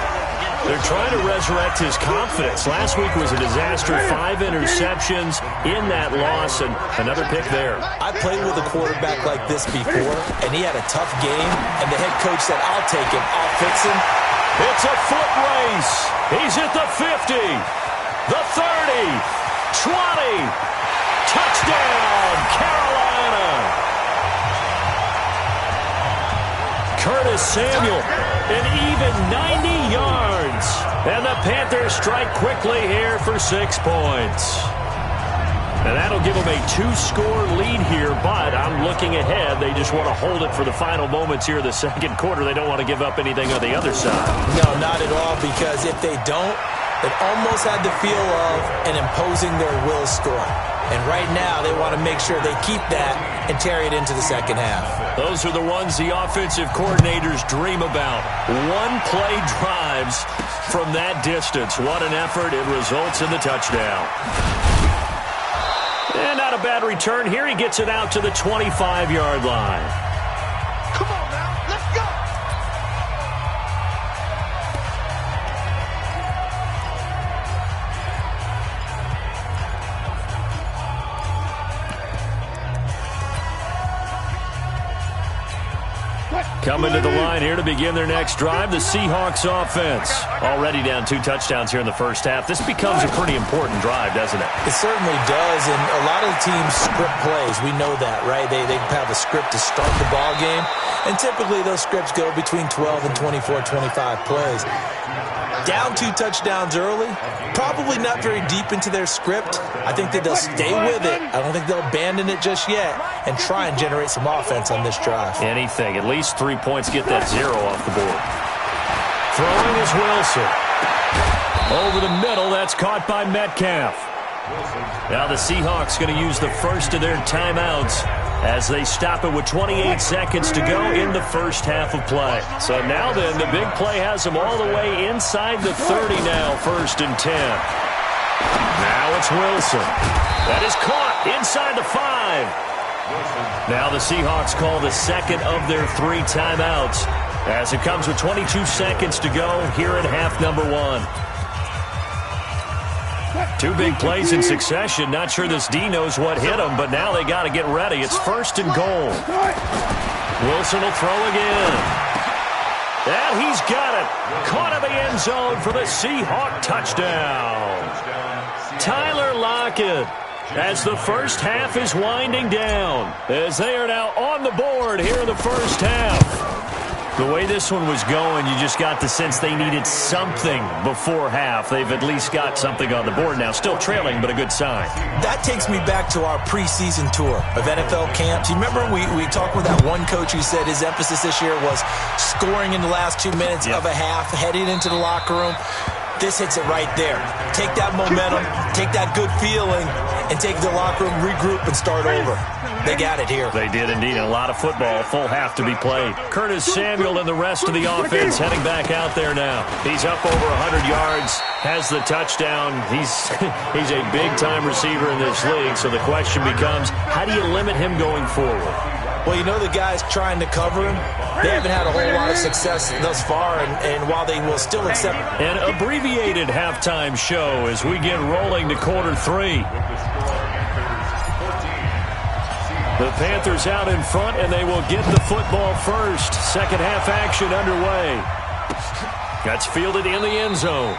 They're trying to resurrect his confidence. Last week was a disaster. 5 interceptions in that loss, and another pick there. I played with a quarterback like this before, and he had a tough game, and the head coach said, I'll take him, I'll fix him. It's a foot race. He's at the 50, the 30, 20. Touchdown, Carolina. Curtis Samuel, an even 90 yards. And the Panthers strike quickly here for 6 points. And that'll give them a 2-score lead here, but I'm looking ahead. They just want to hold it for the final moments here of the 2nd quarter. They don't want to give up anything on the other side. No, not at all, because if they don't, it almost had the feel of an imposing their will score. And right now, they want to make sure they keep that and carry it into the second half. Those are the ones the offensive coordinators dream about. One-play drives from that distance. What an effort. It results in the touchdown. And not a bad return here. He gets it out to the 25-yard line. Come on now, let's go! Coming to the line here to begin their next drive, the Seahawks offense. Already down 2 touchdowns here in the first half. This becomes a pretty important drive, doesn't it? It certainly does, and a lot of the teams script plays. We know that, right? They have a script to start the ball game, and typically those scripts go between 12 and 24, 25 plays. Down 2 touchdowns early, probably not very deep into their script. I think that they'll stay with it. I don't think they'll abandon it just yet and try and generate some offense on this drive. Anything. At least 3 points, get that 0 off the board. Throwing is Wilson. Over the middle, that's caught by Metcalf. Now the Seahawks going to use the first of their timeouts as they stop it with 28 seconds to go in the first half of play. So now then, the big play has them all the way inside the 30 now, 1st and 10. Now it's Wilson. That is caught inside the 5. Now the Seahawks call the second of their 3 timeouts as it comes with 22 seconds to go here in half number 1. 2 big plays in succession. Not sure this D knows what hit him, but now they got to get ready. It's 1st and goal. Wilson will throw again. And he's got it. Caught in the end zone for the Seahawk touchdown. Tyler Lockett, as the first half is winding down, as they are now on the board here in the first half. The way this one was going, you just got the sense they needed something before half. They've at least got something on the board now. Still trailing, but a good sign. That takes me back to our preseason tour of NFL camps. You remember we talked with that one coach who said his emphasis this year was scoring in the last 2 minutes of a half, heading into the locker room. This hits it right there. Take that momentum, take that good feeling, and take the locker room, regroup, and start over. They got it here. They did indeed, and a lot of football, full half to be played. Curtis Samuel and the rest of the offense heading back out there now. He's up over 100 yards, has the touchdown. He's a big-time receiver in this league, so the question becomes, how do you limit him going forward? Well, you know the guys trying to cover him, they haven't had a whole lot of success thus far, and while they will still accept... An abbreviated halftime show as we get rolling to quarter 3. The Panthers out in front, and they will get the football first. Second half action underway. That's fielded in the end zone.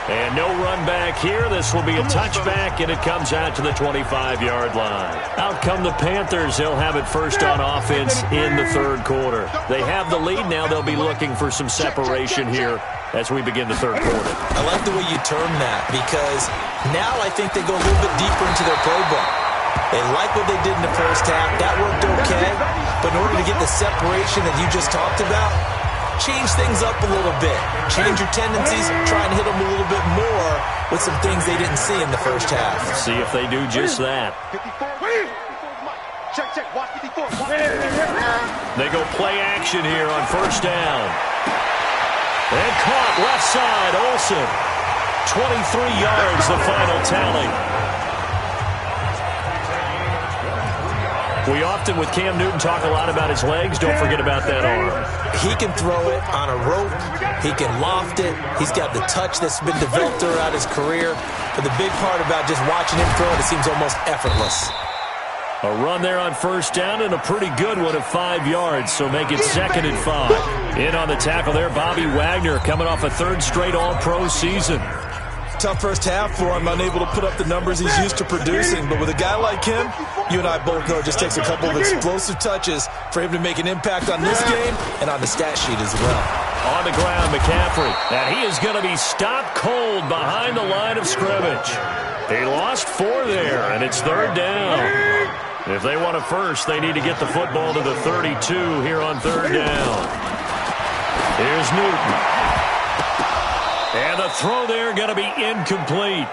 And no run back here. This will be a touchback, and it comes out to the 25-yard line. Out come the Panthers. They'll have it first on offense in the 3rd quarter. They have the lead now. They'll be looking for some separation here as we begin the 3rd quarter. I like the way you term that, because now I think they go a little bit deeper into their playbook. They like what they did in the first half. That worked okay. But in order to get the separation that you just talked about, change things up a little bit. Change your tendencies. Try and hit them a little bit more with some things they didn't see in the first half. See if they do just that. They go play action here on first down. And caught left side, Olsen. 23 yards, the final tally. We often, with Cam Newton, talk a lot about his legs. Don't forget about that arm. He can throw it on a rope. He can loft it. He's got the touch that's been developed throughout his career. But the big part about just watching him throw it seems almost effortless. A run there on first down and a pretty good one at 5 yards, so make it 2nd and 5. In on the tackle there, Bobby Wagner, coming off a 3rd straight All-Pro season. Tough first half for him, unable to put up the numbers he's used to producing. But with a guy like him, you and I both know it just takes a couple of explosive touches for him to make an impact on this game and on the stat sheet as well. On the ground, McCaffrey. And he is going to be stopped cold behind the line of scrimmage. He lost 4 there, and it's 3rd down. If they want a first, they need to get the football to the 32 here on 3rd down. Here's Newton. And the throw there going to be incomplete.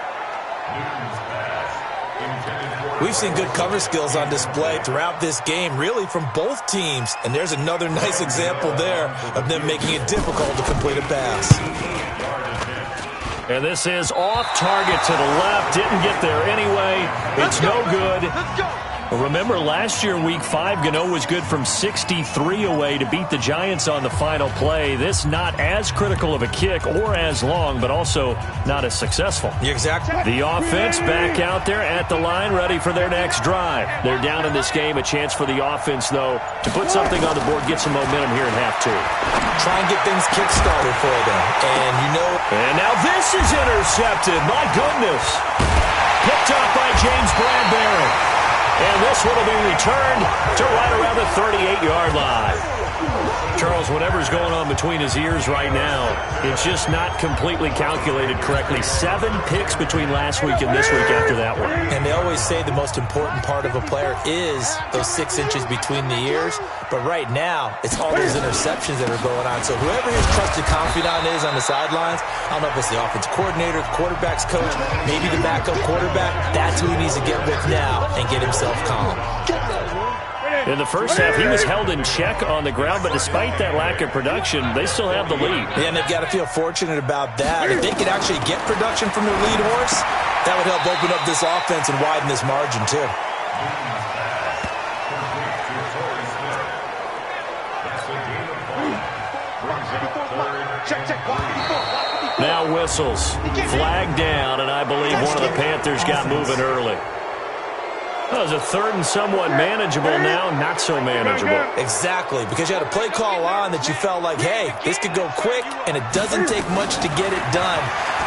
We've seen good cover skills on display throughout this game, really from both teams. And there's another nice example there of them making it difficult to complete a pass. And this is off target to the left. Didn't get there anyway. It's no good. Let's go. Remember, last year, Week 5, Gano was good from 63 away to beat the Giants on the final play. This not as critical of a kick or as long, but also not as successful. You're exactly. The offense back out there at the line, ready for their next drive. They're down in this game. A chance for the offense, though, to put something on the board, get some momentum here in half two. Try and get things kick-started for them. And you know... And now this is intercepted. My goodness. Picked up by James Bradbury. And this one will be returned to right around the 38-yard line. Charles, whatever's going on between his ears right now, it's just not completely calculated correctly. 7 picks between last week and this week after that one. And they always say the most important part of a player is those 6 inches between the ears. But right now, it's all those interceptions that are going on. So whoever his trusted confidant is on the sidelines, I don't know if it's the offensive coordinator, the quarterback's coach, maybe the backup quarterback, that's who he needs to get with now and get himself calm. In the first half, he was held in check on the ground, but despite that lack of production, they still have the lead. Yeah, and they've got to feel fortunate about that. If they could actually get production from their lead horse, that would help open up this offense and widen this margin, too. Now whistles. Flag down, and I believe one of the Panthers got moving early. That was a third and somewhat manageable now, not so manageable. Exactly, because you had a play call on that you felt like, hey, this could go quick, and it doesn't take much to get it done.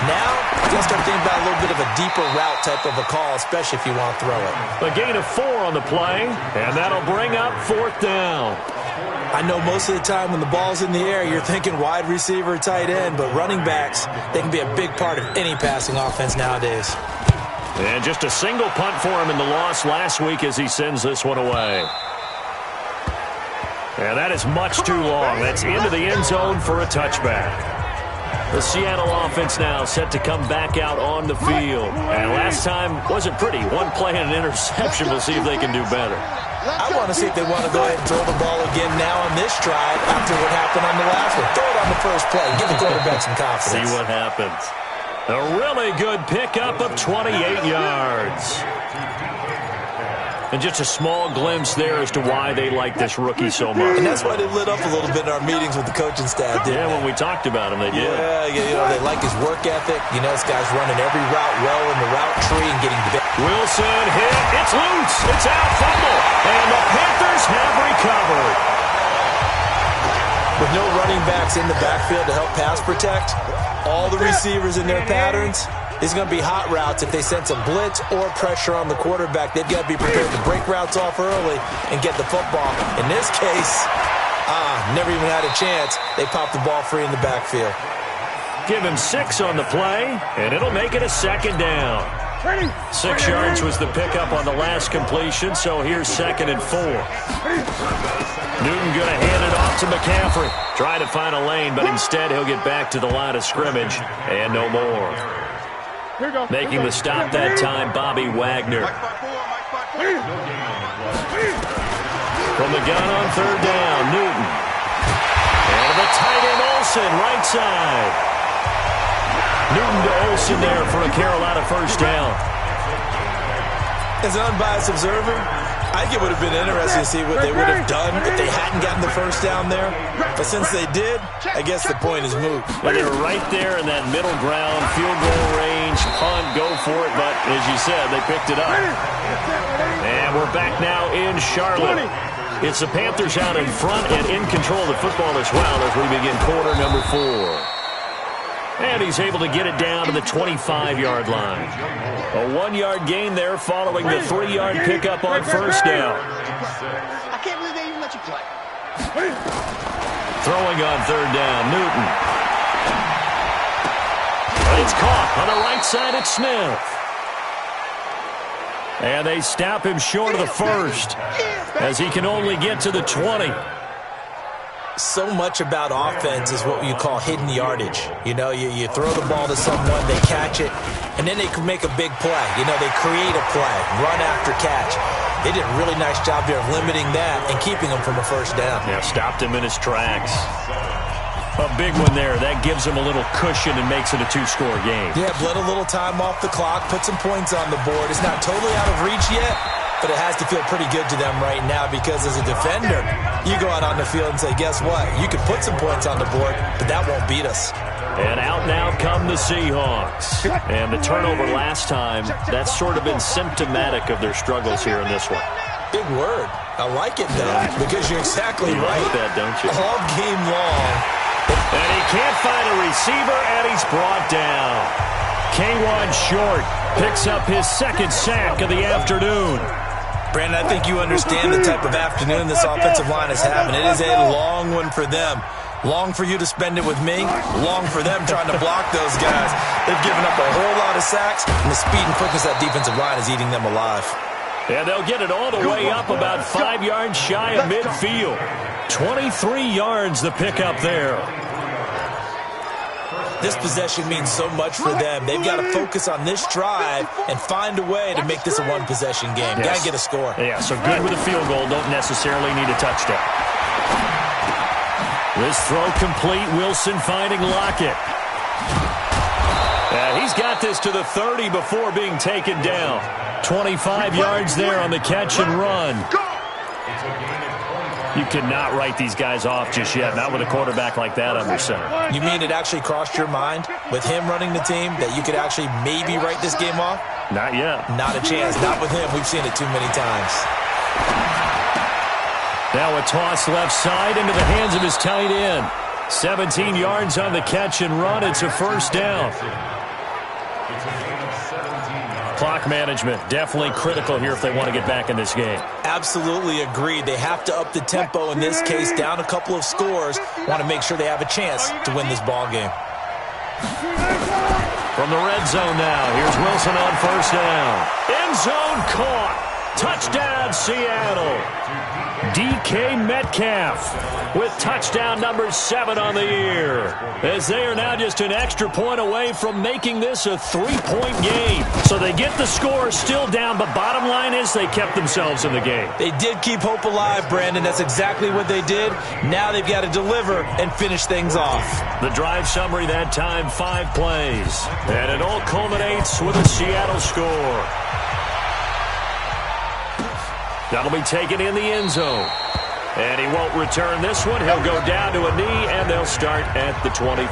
Now, you're going to start thinking about a little bit of a deeper route type of a call, especially if you want to throw it. A gain of 4 on the play, and that'll bring up 4th down. I know most of the time when the ball's in the air, you're thinking wide receiver, tight end, but running backs, they can be a big part of any passing offense nowadays. And just a single punt for him in the loss last week as he sends this one away. And that is much too long. That's into the end zone for a touchback. The Seattle offense now set to come back out on the field. And last time wasn't pretty. 1 play and an interception. We'll see if they can do better. I want to see if they want to go ahead and throw the ball again now on this drive after what happened on the last one. Throw it on the first play. Give the quarterback some confidence. See what happens. A really good pickup of 28 yards. And just a small glimpse there as to why they like this rookie so much. And that's why they lit up a little bit in our meetings with the coaching staff, didn't they? When we talked about him, they did. Yeah, you know, they like his work ethic. You know, this guy's running every route well in the route tree and getting the... Wilson hit. It's loose. It's out. Fumble. And the Panthers have recovered. With no running backs in the backfield to help pass protect, all the receivers in their patterns, it's going to be hot routes if they sense a blitz or pressure on the quarterback. They've got to be prepared to break routes off early and get the football. In this case, never even had a chance. They popped the ball free in the backfield. Give him 6 on the play, and it'll make it a 2nd down. 6 yards was the pickup on the last completion, so here's 2nd and 4. Newton going to hand it off to McCaffrey. Try to find a lane, but instead he'll get back to the line of scrimmage, and no more. Making the stop that time, Bobby Wagner. From the gun on 3rd down, Newton. And the tight end Olsen, right side. Newton to Olsen there for a Carolina first down. As an unbiased observer, I think it would have been interesting to see what they would have done if they hadn't gotten the first down there. But since they did, I guess the point is moot. Well, they're right there in that middle ground, field goal range, punt, go for it. But as you said, they picked it up. And we're back now in Charlotte. It's the Panthers out in front and in control of the football as well as we begin quarter number 4. And he's able to get it down to the 25-yard line. A 1-yard gain there following the 3-yard pickup on first down. I can't believe they even let you play. Throwing on 3rd down, Newton. It's caught on the right side at Smith. And they stop him short of the first as he can only get to the 20. So much about offense is what you call hidden yardage. You know, you throw the ball to someone, they catch it, and then they can make a big play. You know, they create a play, run after catch. They did a really nice job there of limiting that and keeping him from a first down. Yeah, stopped him in his tracks. A big one there. That gives him a little cushion and makes it a two-score game. Yeah, bled a little time off the clock, put some points on the board. It's not totally out of reach yet, but it has to feel pretty good to them right now because as a defender, you go out on the field and say, guess what? You can put some points on the board, but that won't beat us. And out now come the Seahawks. And the turnover last time, that's sort of been symptomatic of their struggles here in this one. Big word. I like it, though, because you're exactly right. You like that, don't you? All game long. And he can't find a receiver, and he's brought down. K'Wan Short picks up his second sack of the afternoon. Brandon, I think you understand the type of afternoon this offensive line is having. It is a long one for them. Long for you to spend it with me. Long for them trying to block those guys. They've given up a whole lot of sacks, and the speed and quickness of that defensive line is eating them alive. And they'll get it all the way up about 5 yards shy of midfield. 23 yards the pickup there. This possession means so much for them. They've got to focus on this drive and find a way to make this a one-possession game. Yes. Got to get a score. Yeah, so good with a field goal. Don't necessarily need a touchdown. This throw complete. Wilson finding Lockett. He's got this to the 30 before being taken down. 25 yards there on the catch and run. You cannot write these guys off just yet, not with a quarterback like that under center. You mean it actually crossed your mind with him running the team that you could actually maybe write this game off? Not yet. Not a chance. Not with him. We've seen it too many times. Now a toss left side into the hands of his tight end. 17 yards on the catch and run. It's a first down. Clock management definitely critical here if they want to get back in this game. Absolutely agreed. They have to up the tempo in this case, down a couple of scores. Want to make sure they have a chance to win this ball game. From the red zone now, here's Wilson on first down. End zone caught. Touchdown, Seattle. DK Metcalf with touchdown number 7 on the year. As they are now just an extra point away from making this a 3-point game. So they get the score still down, but bottom line is they kept themselves in the game. They did keep hope alive, Brandon. That's exactly what they did. Now they've got to deliver and finish things off. The drive summary that time, 5 plays. And it all culminates with a Seattle score. That'll be taken in the end zone. And he won't return this one. He'll go down to a knee, and they'll start at the 25.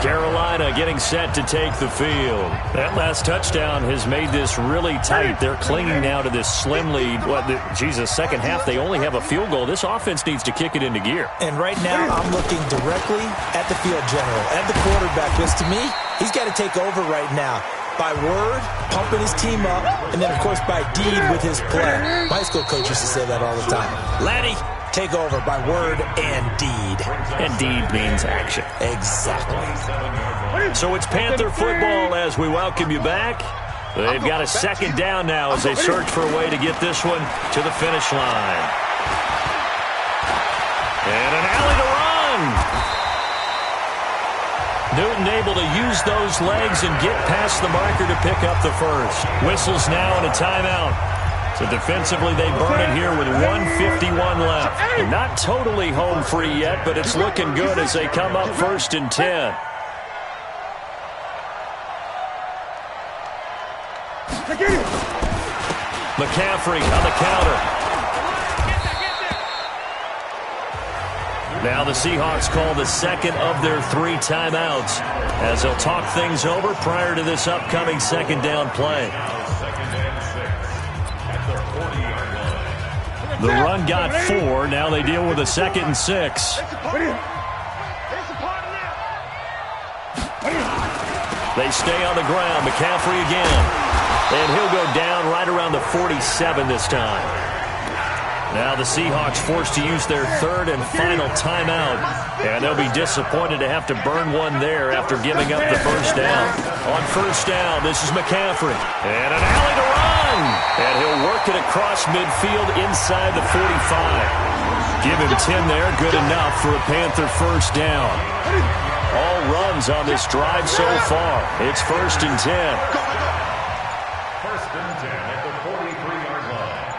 Carolina getting set to take the field. That last touchdown has made this really tight. They're clinging now to this slim lead. Second half, they only have a field goal. This offense needs to kick it into gear. And right now, I'm looking directly at the field general, at the quarterback, because to me, he's got to take over right now. By word, pumping his team up, and then, of course, by deed with his play. My high school coach used to say that all the time. Laddie, take over by word and deed. And deed means action. Exactly. So it's Panther football as we welcome you back. They've got a second down now as they search for a way to get this one to the finish line. And an alley to run. Newton able to use those legs and get past the marker to pick up the first. Whistles now and a timeout. So defensively they burn it here with 1:51 left. And not totally home free yet, but it's looking good as they come up 1st and 10. McCaffrey on the counter. Now the Seahawks call the second of their 3 timeouts as they'll talk things over prior to this upcoming second down play. The run got 4. Now they deal with a 2nd and 6. They stay on the ground. McCaffrey again. And he'll go down right around the 47 this time. Now the Seahawks forced to use their 3rd and final timeout. And they'll be disappointed to have to burn one there after giving up the first down. On first down, this is McCaffrey. And an alley to run. And he'll work it across midfield inside the 45. Give him 10 there. Good enough for a Panther first down. All runs on this drive so far. It's 1st and 10. 1st and 10 at the 43-yard line.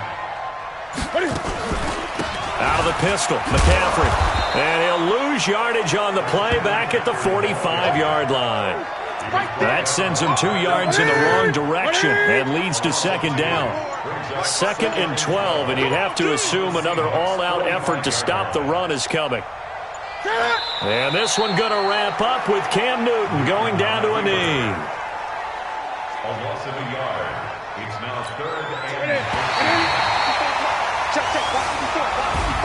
Out of the pistol, McCaffrey. And he'll lose yardage on the play back at the 45-yard line. That sends him 2 yards in the wrong direction and leads to 2nd down. 2nd and 12, and you'd have to assume another all-out effort to stop the run is coming. And this one going to wrap up with Cam Newton going down to a knee. A loss of a yard. It's now 3rd and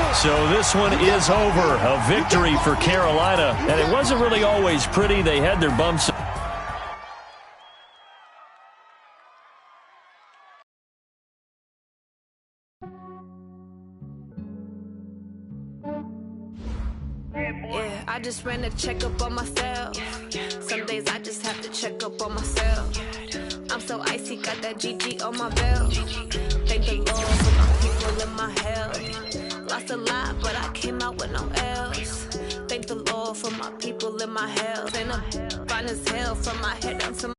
4. So this one is over. A victory for Carolina. And it wasn't really always pretty. They had their bumps. Yeah, I just ran a checkup on myself. Some days I just have to check up on myself. I'm so icy, got that GG on my belt. Thank the Lord for my people in my health. Lost a lot, but I came out with no L's. Thank the Lord for my people in my health. And I'm fine as hell from my head down to my